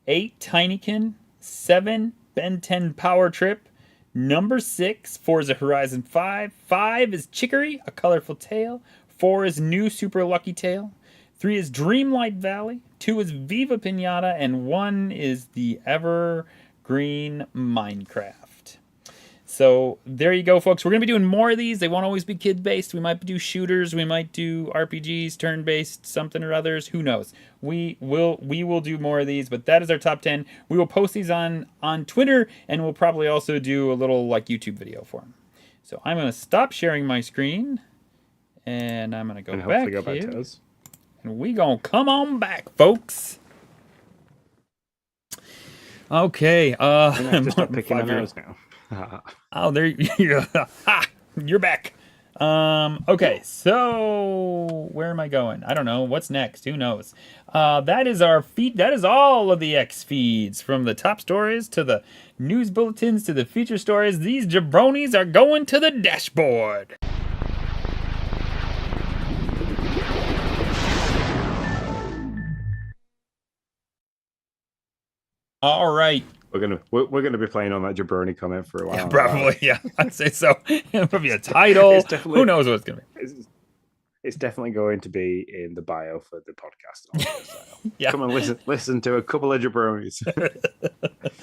8, Tinykin. 7, Ben 10 Power Trip. Number 6, Forza Horizon 5. 5 is Chicory, A Colorful Tale. 4 is New Super Lucky Tale. 3 is Dreamlight Valley. 2 is Viva Pinata. And 1 is the Evergreen Minecraft. So there you go, folks. We're going to be doing more of these. They won't always be kid-based. We might do shooters. We might do RPGs, turn-based, something or others. Who knows? We will do more of these, but that is our top 10. We will post these on Twitter, and we'll probably also do a little like YouTube video for them. So I'm going to stop sharing my screen, and I'm going to go back here. To us. And we going to come on back, folks. Okay. Just picking my nose now. Oh, there you you're back. Okay, so where am I going? I don't know. What's next? Who knows? That is our feed. That is all of the X feeds, from the top stories to the news bulletins to the feature stories. These jabronis are going to the dashboard. All right. We're gonna be playing on that jabroni comment for a while. Yeah, probably, yeah. I'd say so. It'll probably be a title. Who knows what it's gonna be? It's definitely going to be in the bio for the podcast. Yeah. Come on, listen to a couple of jabronis.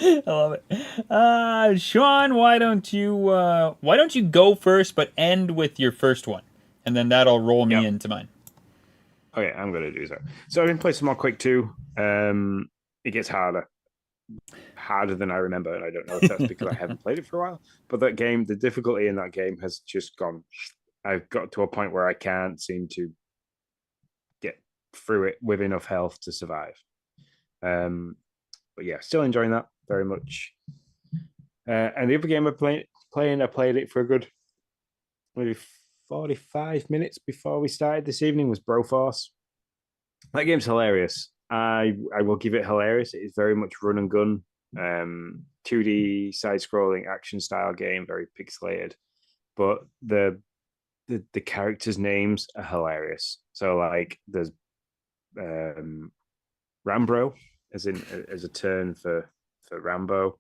I love it. Sean, why don't you go first, but end with your first one, and then that'll roll me into mine. Okay, I'm gonna do so. So I've been playing some more Quake 2. It gets harder than I remember, and I don't know if that's because I haven't played it for a while. But that game, the difficulty in that game has just gone. I've got to a point where I can't seem to get through it with enough health to survive. But yeah, still enjoying that very much. And the other game I played it for a good maybe 45 minutes before we started this evening, was Broforce. That game's hilarious. I will give it hilarious. It is very much run and gun, 2D side-scrolling action style game, very pixelated. But the characters' names are hilarious. So like there's Rambro, as a turn for Rambo.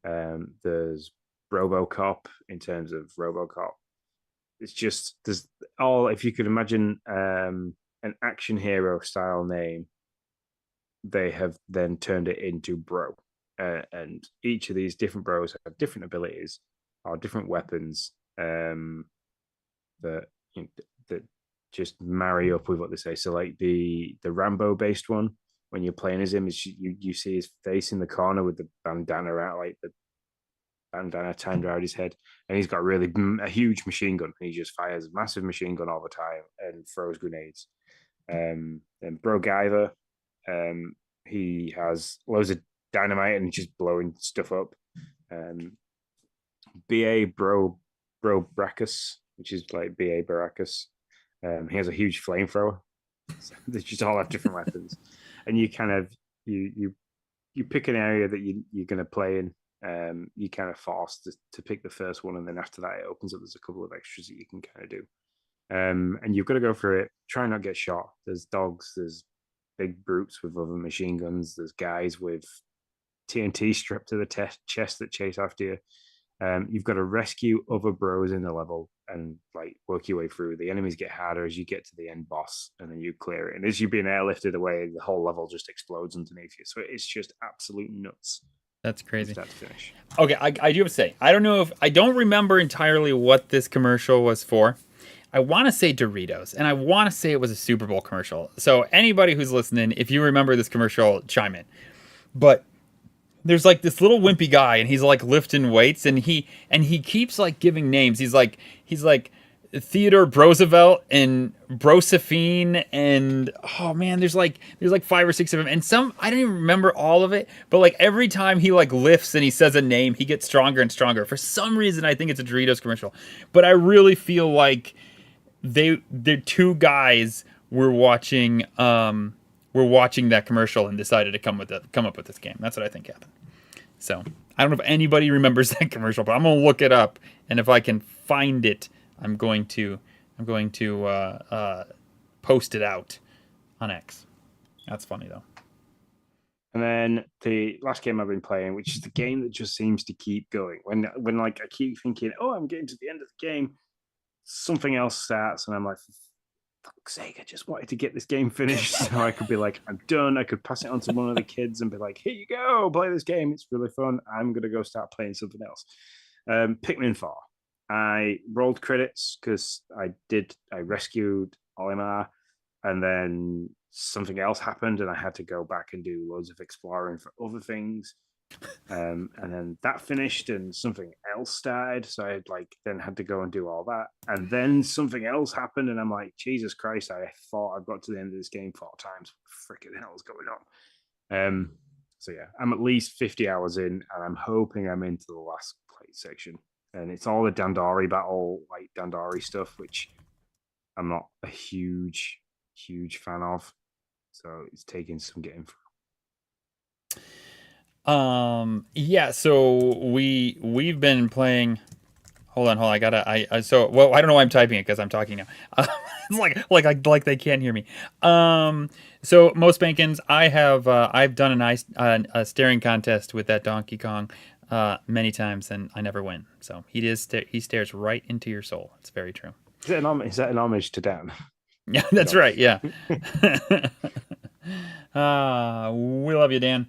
There's RoboCop in terms of RoboCop. It's just if you could imagine an action hero style name, they have then turned it into bro, and each of these different bros have different abilities or different weapons that just marry up with what they say. So like the Rambo based one, when you're playing as him, is you see his face in the corner with the bandana out, like the bandana timed around his head, and he's got a huge machine gun, and he just fires a massive machine gun all the time and throws grenades. And Bro Guyver, he has loads of dynamite and just blowing stuff up. BA Bro Brackus, which is like BA Baracus. He has a huge flamethrower. So they just all have different weapons, and you kind of you pick an area that you're going to play in. You kind of forced to pick the first one, and then after that it opens up. There's a couple of extras that you can kind of do, and you've got to go through it. Try not get shot. There's dogs. There's big brutes with other machine guns. There's guys with TNT strapped to the chest that chase after you. You've got to rescue other bros in the level and like work your way through. The enemies get harder as you get to the end boss, and then you clear it. And as you're being airlifted away, the whole level just explodes underneath you. So it's just absolute nuts. That's crazy. Start to finish. Okay, I do have to say, I don't remember entirely what this commercial was for. I want to say Doritos, and I want to say it was a Super Bowl commercial. So anybody who's listening, if you remember this commercial, chime in. But there's like this little wimpy guy, and he's like lifting weights, and he keeps like giving names. He's like Theodore Roosevelt and Brosephine, and oh man, there's like 5 or 6 of them, and some I don't even remember all of it, but like every time he like lifts and he says a name, he gets stronger and stronger. For some reason, I think it's a Doritos commercial, but I really feel like they're 2 guys were watching that commercial and decided to come up with this game. That's what I think happened. So I don't know if anybody remembers that commercial, but I'm gonna look it up, and if I can find it, I'm going to post it out on X. That's funny though. And then the last game I've been playing, which is the game that just seems to keep going. When like I keep thinking, oh, I'm getting to the end of the game, something else starts, and I'm like, for fuck's sake, I just wanted to get this game finished so I could be like, I'm done. I could pass it on to one of the kids and be like, here you go, play this game. It's really fun. I'm gonna go start playing something else. Pikmin 4. I rolled credits because I rescued Olimar, and then something else happened, and I had to go back and do loads of exploring for other things. And then that finished, and something else started, so I then had to go and do all that, and then something else happened, and I'm like, Jesus Christ! I thought I got to the end of this game 4 times. What the freaking hell is going on? So yeah, I'm at least 50 hours in, and I'm hoping I'm into the last play section. And it's all the Dandori battle, like Dandori stuff, which I'm not a huge fan of. So it's taking some getting through. Yeah, so we've been playing. Hold on, I gotta. I don't know why I'm typing it because I'm talking now. It's like they can't hear me. So most Spankins, I've done a staring contest with that Donkey Kong many times, and I never win. So he stares right into your soul. It's very true. Is that an homage to Dan? Yeah, that's right. Yeah. We love you, Dan.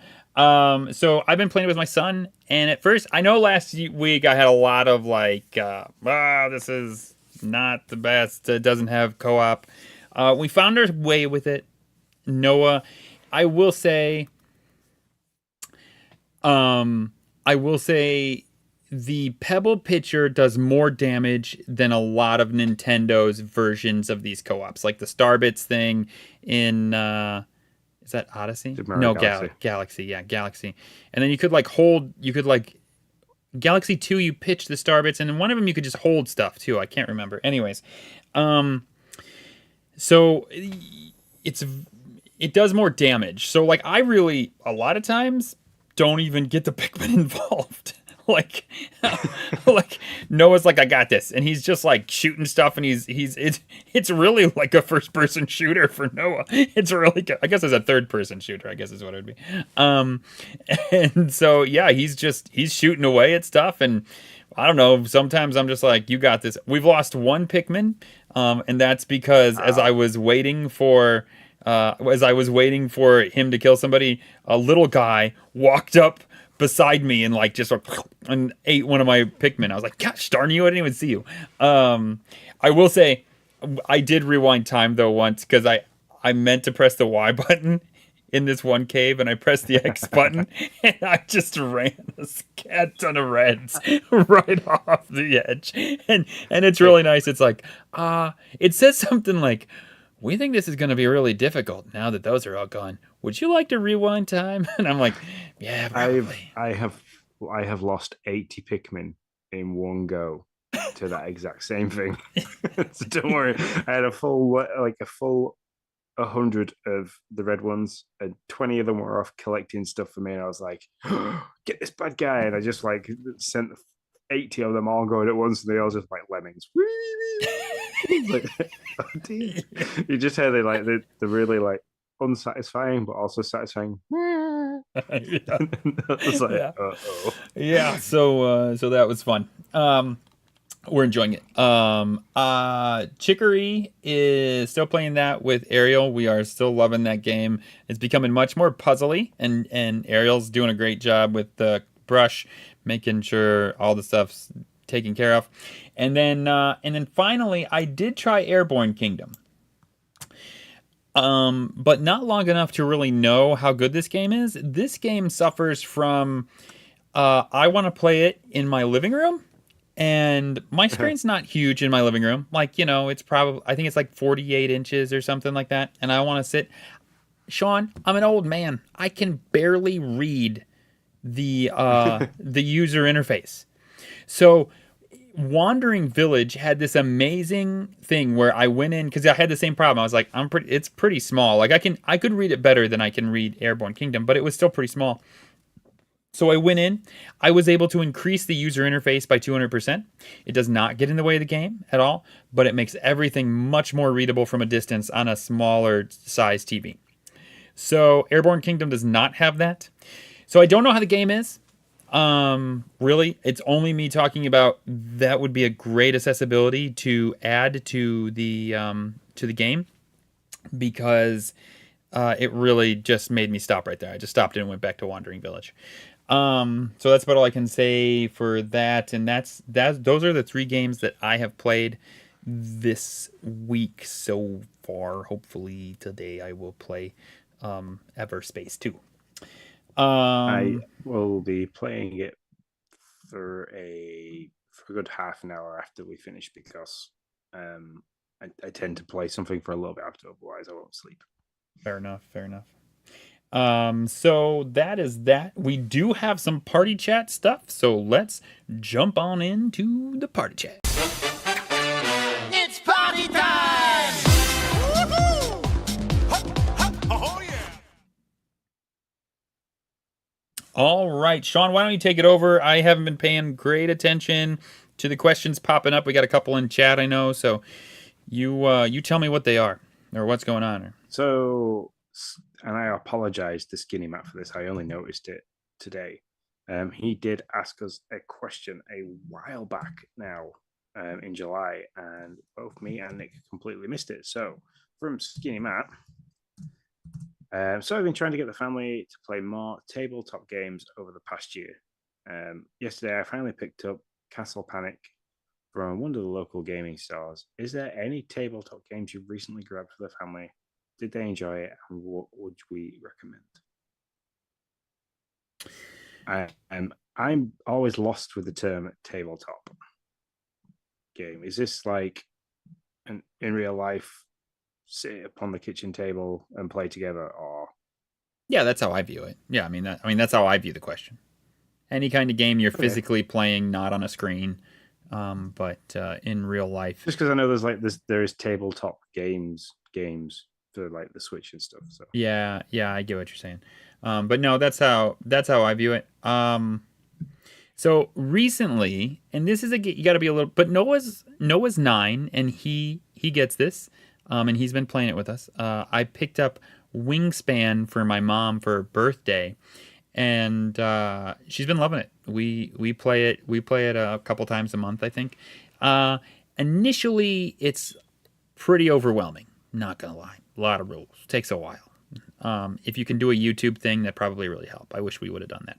So I've been playing with my son, and at first, I know last week I had a lot of like, this is not the best. It doesn't have co-op. We found our way with it. Noah, I will say the Pebble Pitcher does more damage than a lot of Nintendo's versions of these co-ops, like the Starbits thing in is that Odyssey? No, Galaxy. Yeah, Galaxy. And then you could Galaxy 2, you pitch the Starbits, and in one of them you could just hold stuff too. I can't remember. Anyways, so it does more damage. So like I really a lot of times don't even get the Pikmin involved. like Noah's like, I got this, and he's just like shooting stuff, and it's really like a first person shooter for Noah. It's really good. I guess it's a third person shooter, I guess is what it would be. And so yeah, he's shooting away at stuff, and I don't know, sometimes I'm just like, you got this. We've lost one Pikmin, and that's because as I was waiting for him to kill somebody, a little guy walked up beside me and like just and ate one of my Pikmin. I was like, gosh darn you, I didn't even see you. I will say I did rewind time though once because I meant to press the Y button in this one cave, and I pressed the X button, and I just ran a scat ton of reds right off the edge. And it's really nice. It's like, it says something like, we think this is going to be really difficult now that those are all gone. Would you like to rewind time? And I'm like, yeah, probably. I have lost 80 Pikmin in one go to that exact same thing. So don't worry. I had a full 100 of the red ones, and 20 of them were off collecting stuff for me. And I was like, get this bad guy. And I just like sent 80 of them all going at once, and they all just like lemmings. Like, you just heard the really like unsatisfying but also satisfying. It's like, yeah. Yeah, so that was fun. We're enjoying it. Chicory is still playing that with Ariel. We are still loving that game. It's becoming much more puzzly, and Ariel's doing a great job with the brush, making sure all the stuff's taken care of. And then finally, I did try Airborne Kingdom, but not long enough to really know how good this game is. This game suffers from I want to play it in my living room, And my screen's not huge in my living room. Like, it's probably, I think it's like 48 inches or something like that. And I want to sit. Sean, I'm an old man. I can barely read the user interface. So Wandering Village had this amazing thing where I went in because I had the same problem. I was like, it's pretty small. Like I could read it better than I can read Airborne Kingdom, but it was still pretty small. So I went in, I was able to increase the user interface by 200%. It does not get in the way of the game at all, but it makes everything much more readable from a distance on a smaller size TV. So Airborne Kingdom does not have that. So I don't know how the game is. Really, it's only me talking about that would be a great accessibility to add to the game because it really just made me stop right there. I just stopped and went back to Wandering Village. So that's about all I can say for that. And those are the 3 games that I have played this week so far. Hopefully today I will play Everspace 2. I will be playing it for a good half an hour after we finish because I tend to play something for a little bit after, otherwise I won't sleep. Fair enough. So that is that. We do have some party chat stuff, so let's jump on into the party chat. It's party time! Woohoo! Oh, yeah! All right, Sean, why don't you take it over? I haven't been paying great attention to the questions popping up. We got a couple in chat, I know, so you tell me what they are or what's going on. So, and I apologize to Skinny Matt for this. I only noticed it today. He did ask us a question a while back now in July, and both me and Nick completely missed it. So, from Skinny Matt, so I've been trying to get the family to play more tabletop games over the past year. Yesterday, I finally picked up Castle Panic from one of the local gaming stores. Is there any tabletop games you've recently grabbed for the family? Did they enjoy it, and what would we recommend? I'm always lost with the term tabletop game. Is this like in real life, sit upon the kitchen table and play together, or? Yeah, that's how I view it. Yeah, I mean that's how I view the question. Any kind of game you're physically playing, not on a screen, but in real life. Just because I know there is tabletop games for like the Switch and stuff. So yeah, I get what you're saying. But no, that's how I view it. So recently, and this is you got to be a little. But Noah's 9, and he gets this, and he's been playing it with us. I picked up Wingspan for my mom for her birthday, and she's been loving it. We play it a couple times a month, I think. Initially, it's pretty overwhelming. Not gonna lie, a lot of rules. Takes a while. If you can do a YouTube thing, that probably really help. I wish we would have done that.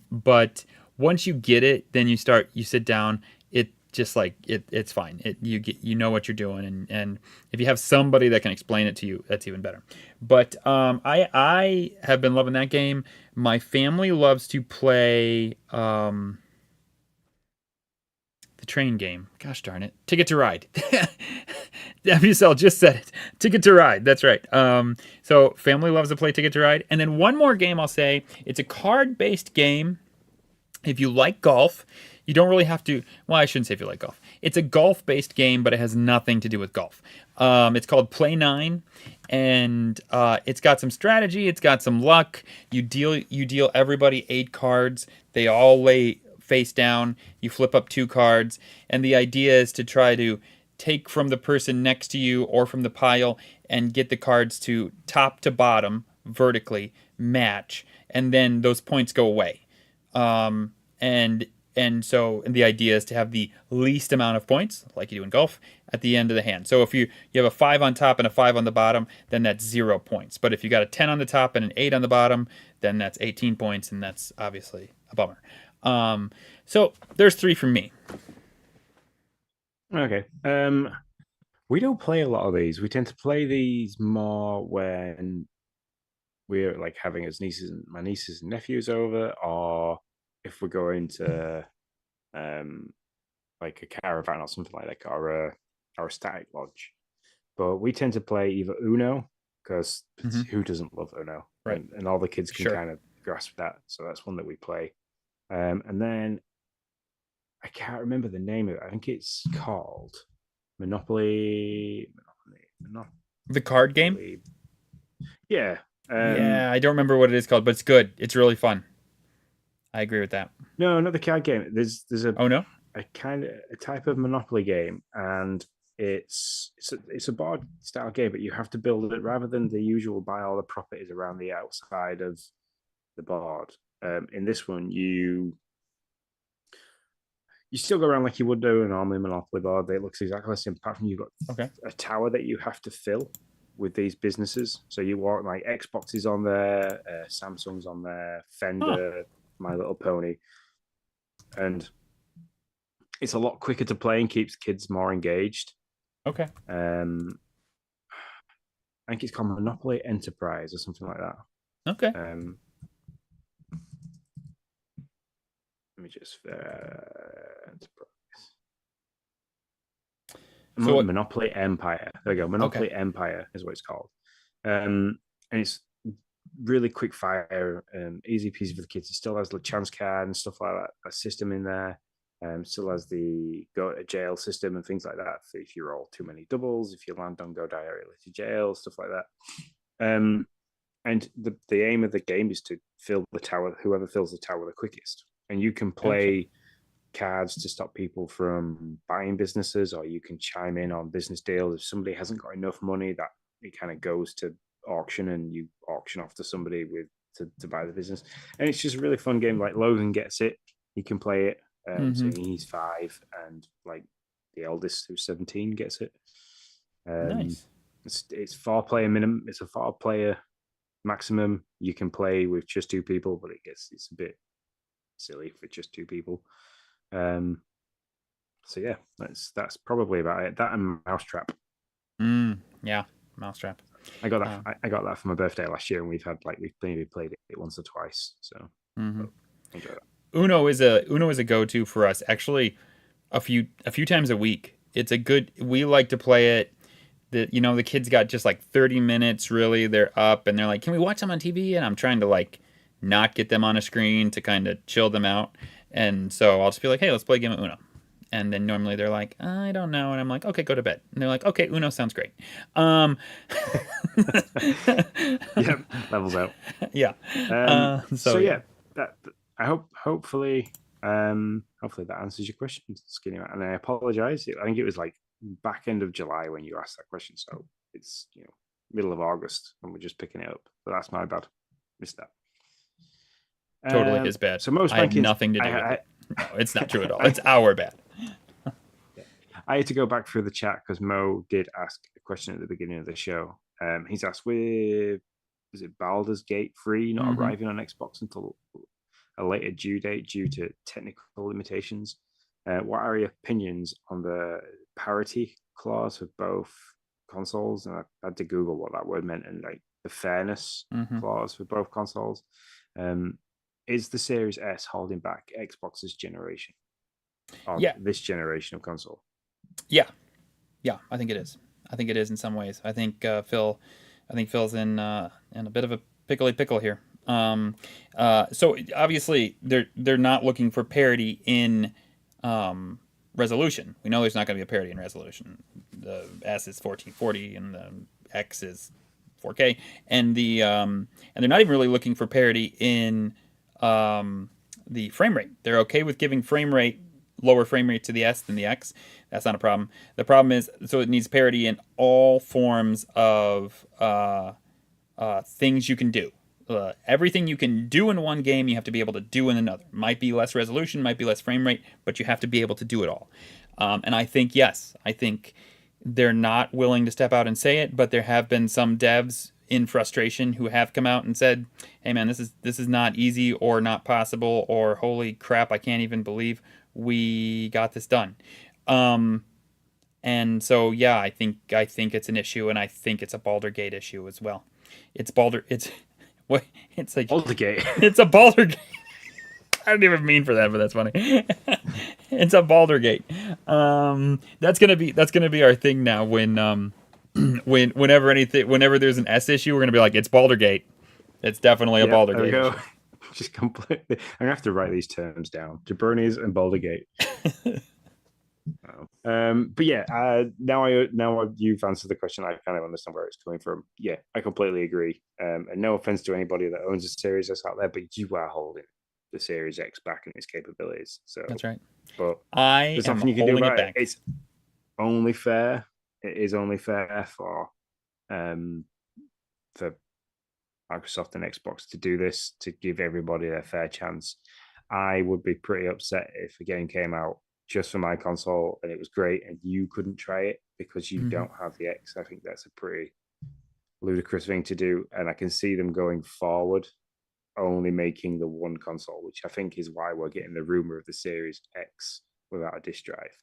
But once you get it, then you sit down. It just like it's fine. You know what you're doing, and if you have somebody that can explain it to you, that's even better. But I have been loving that game. My family loves to play the train game. Gosh darn it, Ticket to Ride. WSL just said it. Ticket to Ride. That's right. So family loves to play Ticket to Ride. And then one more game I'll say. It's a card-based game. If you like golf, you don't really have to. Well, I shouldn't say if you like golf. It's a golf-based game, but it has nothing to do with golf. It's called Play 9, and it's got some strategy. It's got some luck. You deal everybody 8 cards. They all lay face down. You flip up 2 cards, and the idea is to try to take from the person next to you or from the pile and get the cards to top to bottom vertically match, and then those points go away. And the idea is to have the least amount of points, like you do in golf, at the end of the hand. So if you have a 5 on top and a 5 on the bottom, then that's 0 points. But if you got a 10 on the top and an 8 on the bottom, then that's 18 points, and that's obviously a bummer. So there's 3 from me. Okay. We don't play a lot of these. We tend to play these more when we're like having my nieces and nephews over, or if we're going to like a caravan or something like that, or a static lodge. But we tend to play either Uno, because Mhm. who doesn't love Uno? Right. And all the kids can Sure. kind of grasp that. So that's one that we play. And then I can't remember the name of it. I think it's called Monopoly. The card game? Monopoly. Yeah. Yeah, I don't remember what it is called, but it's good. It's really fun. I agree with that. No, not the card game. There's Oh no? a kind of a type of Monopoly game, and it's a board style game, but you have to build it rather than the usual buy all the properties around the outside of the board. In this one, you still go around like you would do a normal Monopoly board. It looks exactly the same, apart from you've got Okay. a tower that you have to fill with these businesses. So you walk like Xbox is on there, Samsung's on there, Fender, My Little Pony, and it's a lot quicker to play and keeps kids more engaged. Okay. I think it's called Monopoly Enterprise or something like that. Okay. Let me just Enterprise. So Monopoly Empire. There we go. Monopoly Empire is what it's called. And it's really quick fire, easy peasy for the kids. It still has the chance card and stuff like that. A system in there. Still has the go to jail system and things like that. For if you roll too many doubles, if you land on go directly to jail, stuff like that. And the aim of the game is to fill the tower. Whoever fills the tower the quickest, and you can play cards to stop people from buying businesses, or you can chime in on business deals. If somebody hasn't got enough money, that it kind of goes to auction, and you auction off to somebody to buy the business. And it's just a really fun game. Like Logan gets it, he can play it. So he's 5, and like the eldest who's 17 gets it. Nice. It's 4-player minimum. It's a 4-player maximum. You can play with just 2 people, but it's a bit silly for just 2 people. So yeah, that's probably about it. That and Mousetrap. Yeah, Mousetrap. I got that. I got that for my birthday last year, and we've maybe played it once or twice. So enjoy that. Uno is a go-to for us. Actually, a few times a week. It's a good. We like to play it. The kids got just like 30 minutes. Really, they're up and they're like, "Can we watch them on TV?" And I'm trying to like not get them on a screen to kind of chill them out. And so I'll just be like, "Hey, let's play a game of Uno." And then normally they're like, "I don't know," and I'm like, "Okay, go to bed." And they're like, "Okay, Uno sounds great." Yep, levels out. Yeah. So yeah, that I hopefully that answers your question, Skinny. And I apologize. I think it was like back end of July when you asked that question, so it's middle of August and we're just picking it up. But that's my bad. Missed that. Totally his bad. So most I had rankings, nothing to do with it. No, it's not true at all. It's our bad. I had to go back through the chat because Mo did ask a question at the beginning of the show. He's asked, is it Baldur's Gate 3 not arriving on Xbox until a later due date due to technical limitations? What are your opinions on the parity clause for both consoles? And I had to Google what that word meant, and like the fairness clause for both consoles. Is the Series S holding back Xbox's generation? This generation of console? Yeah, I think it is. I think it is in some ways. I think Phil's in a bit of a pickle here. So obviously they're not looking for parity in resolution. We know there's not going to be a parity in resolution. The S is 1440 and the X is 4K, and and they're not even really looking for parity in the frame rate. They're okay with giving lower frame rate to the S than the X. That's not a problem. The problem is, so it needs parity in all forms of things you can do. Everything you can do in one game, you have to be able to do in another. Might be less resolution, might be less frame rate, but you have to be able to do it all. And I think, yes, they're not willing to step out and say it, but there have been some devs in frustration who have come out and said, "Hey man, this is not easy or not possible, or holy crap, I can't even believe we got this done." And so yeah, I think it's an issue, and I think it's a Baldur's Gate issue as well. It's like Baldur's Gate. It's a Baldur's Gate. I didn't even mean for that, but that's funny. It's a Baldergate. That's gonna be our thing now. When whenever there's an S issue, we're gonna be like, it's Baldergate. It's definitely a Yeah, there we Baldergate go. issue. Just completely. I'm gonna have to write these terms down: Jabronies and Baldergate. But yeah, you've answered the question. I kind of understand where it's coming from. Yeah, I completely agree. And no offense to anybody that owns a Series S out there, but you are holding the Series X back in its capabilities. So That's right. but I there's am nothing you can do holding it about it. back. It's only fair. It is only fair um for Microsoft and Xbox to do this to give everybody their fair chance. I would be pretty upset if a game came out just for my console and it was great and you couldn't try it because you don't have the X. I think that's a pretty ludicrous thing to do, and I can see them going forward only making the one console, which I think is why we're getting the rumor of the Series X without a disk drive,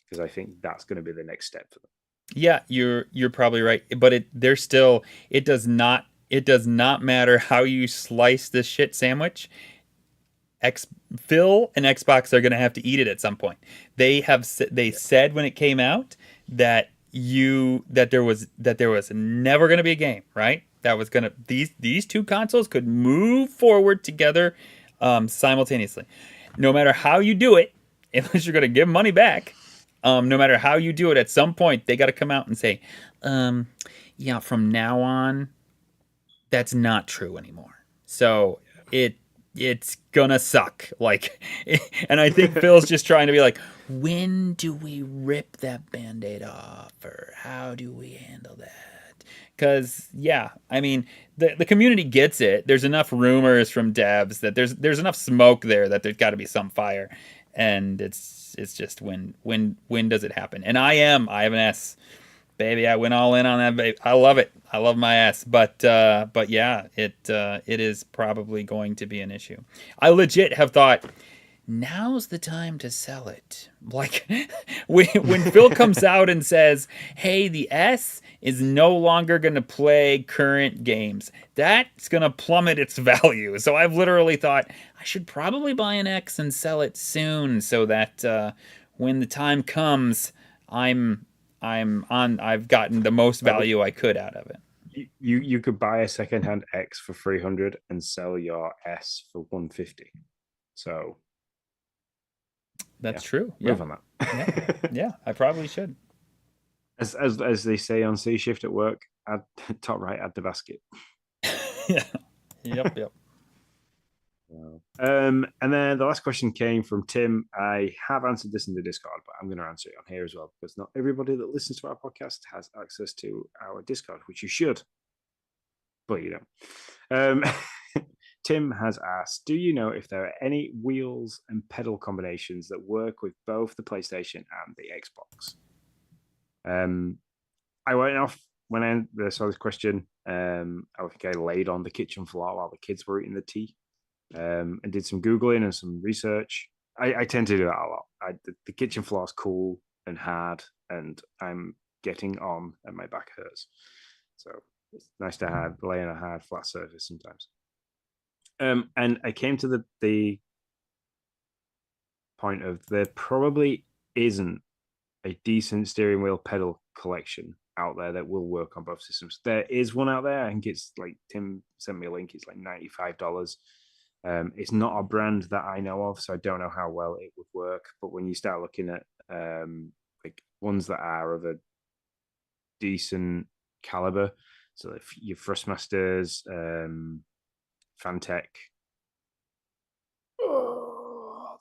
because I think that's going to be the next step for them. Yeah, you're probably right, but it does not matter how you slice this shit sandwich. Phil and Xbox are going to have to eat it at some point. They said when it came out that there was never going to be a game, right? That was going to these two consoles could move forward together simultaneously. No matter how you do it, unless you're going to give money back, no matter how you do it, at some point they got to come out and say, yeah, from now on, that's not true anymore. So it's gonna suck. Like, and I think Phil's just trying to be like, when do we rip that Band-Aid off, or how do we handle that? Because yeah, I mean, the community gets it. There's enough rumors from devs that there's enough smoke there that there's got to be some fire, and it's just when does it happen? And I have an S. Baby, I went all in on that. Baby, I love it. I love my ass. But yeah, it is probably going to be an issue. I legit have thought now's the time to sell it. Like when Phil comes out and says, "Hey, the S is no longer going to play current games," that's going to plummet its value. So I've literally thought I should probably buy an X and sell it soon, so that when the time comes, I've gotten the most value I could out of it. You could buy a secondhand X for 300 and sell your S for 150. So that's true. Move yeah. on that. Yeah, I probably should. As they say on C Shift at work, add top right, add the basket. Yeah. Yep. And then the last question came from Tim. I have answered this in the Discord, but I'm going to answer it on here as well, because not everybody that listens to our podcast has access to our Discord, which you should, but you don't. Tim has asked, do you know if there are any wheels and pedal combinations that work with both the PlayStation and the Xbox? I went off when I saw this question. I think I laid on the kitchen floor while the kids were eating the tea. And did some Googling and some research. I tend to do that a lot. The kitchen floor is cool and hard, and I'm getting on and my back hurts. So it's nice to lay on a hard, flat surface sometimes. And I came to the point of there probably isn't a decent steering wheel pedal collection out there that will work on both systems. There is one out there. I think it's like Tim sent me a link. It's like $95. It's not a brand that I know of, so I don't know how well it would work. But when you start looking at like ones that are of a decent caliber, so if your Thrustmasters, Fantech,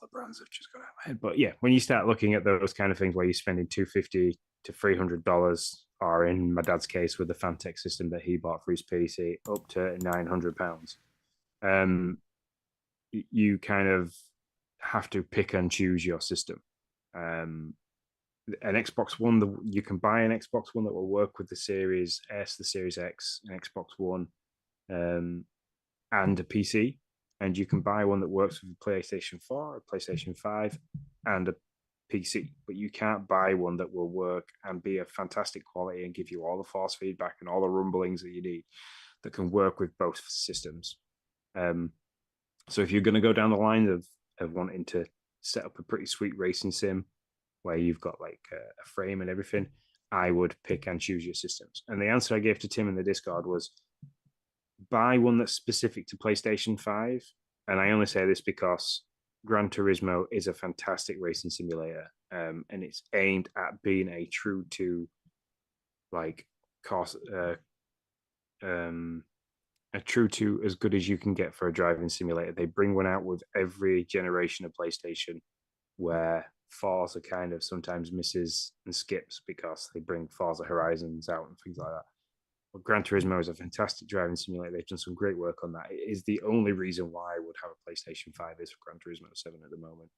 the brands have just got out of my head. But yeah, when you start looking at those kind of things where you're spending $250 to $300, or in my dad's case with the Fantech system that he bought for his PC, up to £900. You kind of have to pick and choose your system. An Xbox One, you can buy an Xbox One that will work with the Series S, the Series X, an Xbox One, and a PC. And you can buy one that works with a PlayStation 4, a PlayStation 5, and a PC. But you can't buy one that will work and be of fantastic quality and give you all the force feedback and all the rumblings that you need that can work with both systems. So if you're going to go down the line of wanting to set up a pretty sweet racing sim where you've got like a frame and everything, I would pick and choose your systems. And the answer I gave to Tim in the Discord was buy one that's specific to PlayStation 5. And I only say this because Gran Turismo is a fantastic racing simulator, and it's aimed at being a true to like cost a true to as good as you can get for a driving simulator. They bring one out with every generation of PlayStation, where Forza kind of sometimes misses and skips because they bring Forza Horizons out and things like that. But Gran Turismo is a fantastic driving simulator. They've done some great work on that. It is the only reason why I would have a PlayStation 5 is for Gran Turismo 7 at the moment.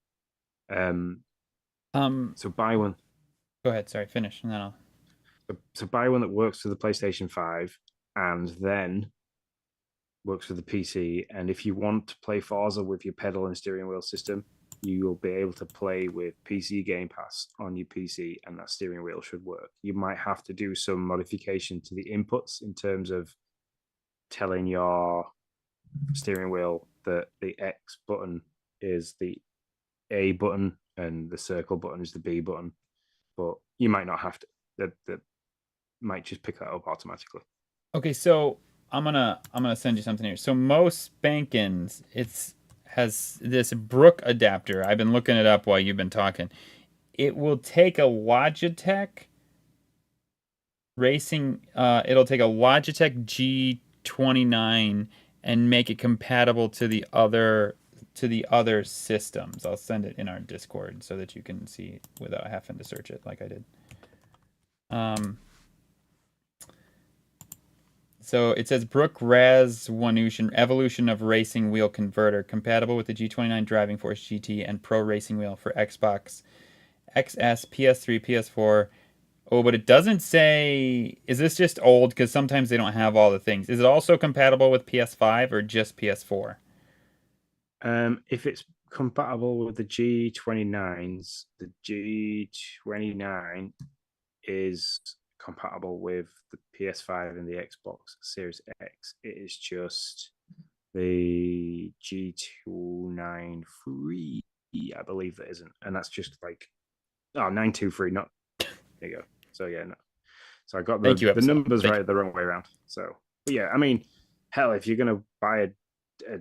So buy one. Go ahead. Sorry, finish, and then I'll. So buy one that works for the PlayStation 5 and then works for the PC. And if you want to play Forza with your pedal and steering wheel system, you will be able to play with PC Game Pass on your PC, and that steering wheel should work. You might have to do some modification to the inputs in terms of telling your steering wheel that the X button is the A button and the circle button is the B button, but you might not have to. That might just pick that up automatically. Okay, so I'm gonna send you something here. So most Spankins, has this Brook adapter. I've been looking it up while you've been talking. It will take a Logitech racing. It'll take a Logitech G29 and make it compatible to the other systems. I'll send it in our Discord so that you can see without having to search it like I did. So it says Brook Raz Evolution of Racing Wheel Converter, compatible with the G29 Driving Force GT and Pro Racing Wheel for Xbox, XS, PS3, PS4. Oh, but it doesn't say. Is this just old? Because sometimes they don't have all the things. Is it also compatible with PS5 or just PS4? If it's compatible with the G29s, the G29 is compatible with the PS5 and the Xbox Series X. It is just the G293, I believe that isn't, and that's just like 923. Not there you go. So yeah, no. So I got the numbers right the wrong way around. So but yeah, I mean, hell, if you're gonna buy a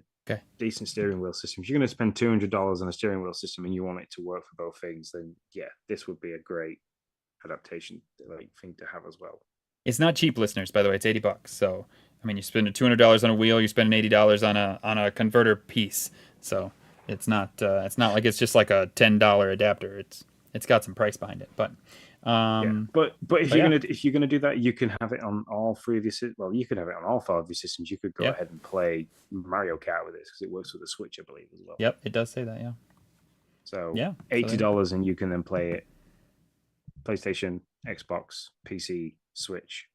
decent steering wheel system, if you're gonna spend $200 on a steering wheel system and you want it to work for both things, then yeah, this would be a great adaptation thing to have as well. It's not cheap, listeners, by the way. It's $80. So I mean, you spend $200 on a wheel, you're spending $80 on a converter piece. So it's not like it's just like a $10 adapter. It's got some price behind it. But but if you're gonna do that, you can have it on all three of your systems. Well, you could have it on all five of your systems. You could go ahead and play Mario Kart with this because it works with the Switch, I believe, as well. Yep, it does say that. Yeah. So $80, and you can then play it PlayStation, Xbox, PC, Switch.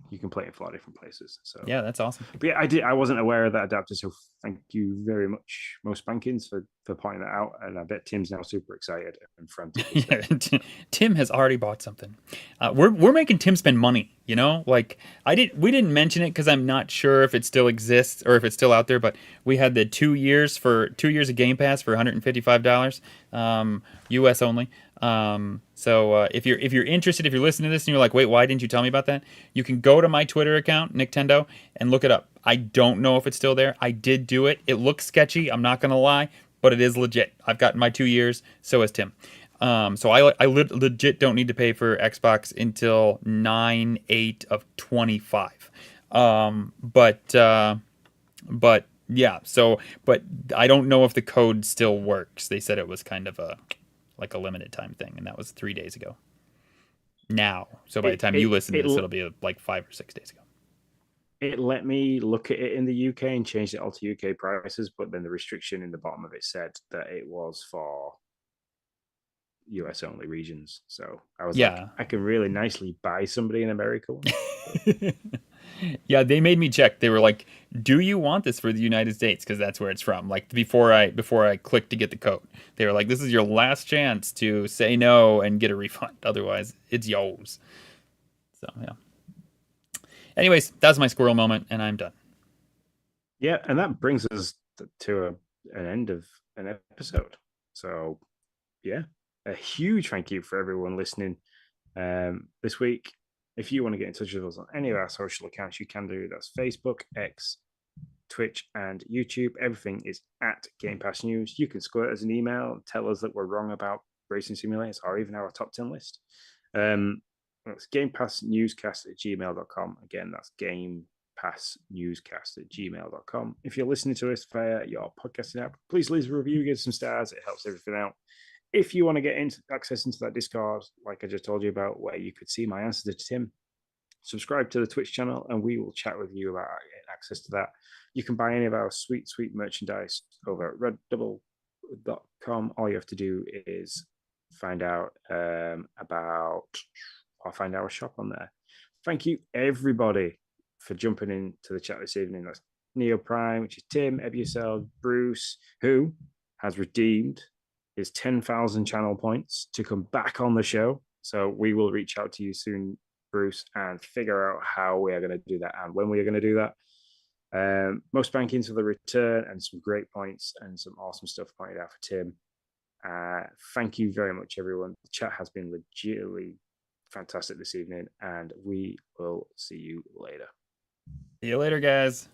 You can play it in 4 different places. So yeah, that's awesome. But yeah, I wasn't aware of that adapter, so thank you very much, Most Spankins, for pointing that out. And I bet Tim's now super excited and frantic. Yeah, Tim has already bought something. We're making Tim spend money. Like we didn't mention it because I'm not sure if it still exists or if it's still out there. But we had the 2 years of Game Pass for $155, US only. So if you're interested, if you're listening to this and you're like, wait, why didn't you tell me about that? You can go to my Twitter account, Nintendo, and look it up. I don't know if it's still there. I did do it. It looks sketchy. I'm not gonna lie, but it is legit. I've gotten my 2 years. So has Tim. So I legit don't need to pay for Xbox until 9/8 of 25. But yeah. So but I don't know if the code still works. They said it was kind of a limited time thing, and that was 3 days ago. Now, so by the time you listen to this, it'll be like 5 or 6 days ago. It let me look at it in the UK and change it all to UK prices, but then the restriction in the bottom of it said that it was for US only regions. So I was like, I can really nicely buy somebody in America one. Yeah, they made me check. They were like, "Do you want this for the United States?" Because that's where it's from. Like before I clicked to get the code, they were like, "This is your last chance to say no and get a refund. Otherwise, it's yours." So yeah. Anyways, that's my squirrel moment, and I'm done. Yeah, and that brings us to an end of an episode. So, yeah, a huge thank you for everyone listening this week. If you want to get in touch with us on any of our social accounts, you can do. That's Facebook, X, Twitch, and YouTube. Everything is at Game Pass News. You can squirt us an email and tell us that we're wrong about racing simulators or even our top 10 list. That's gamepassnewscast@gmail.com. Again, that's gamepassnewscast@gmail.com. If you're listening to us via your podcasting app, please leave a review, give some stars. It helps everything out. If you want to get access into that Discord, like I just told you about, where you could see my answer to Tim, subscribe to the Twitch channel and we will chat with you about access to that. You can buy any of our sweet merchandise over at redouble.com. All you have to do is find out find our shop on there. Thank you, everybody, for jumping into the chat this evening. That's Neo Prime, which is Tim, Ebiusel, Bruce, who has redeemed his 10,000 channel points to come back on the show. So we will reach out to you soon, Bruce, and figure out how we are going to do that and when we are going to do that. Most bankings for the return and some great points and some awesome stuff pointed out for Tim. Thank you very much, everyone. The chat has been legitimately fantastic this evening, and we will see you later. See you later, guys.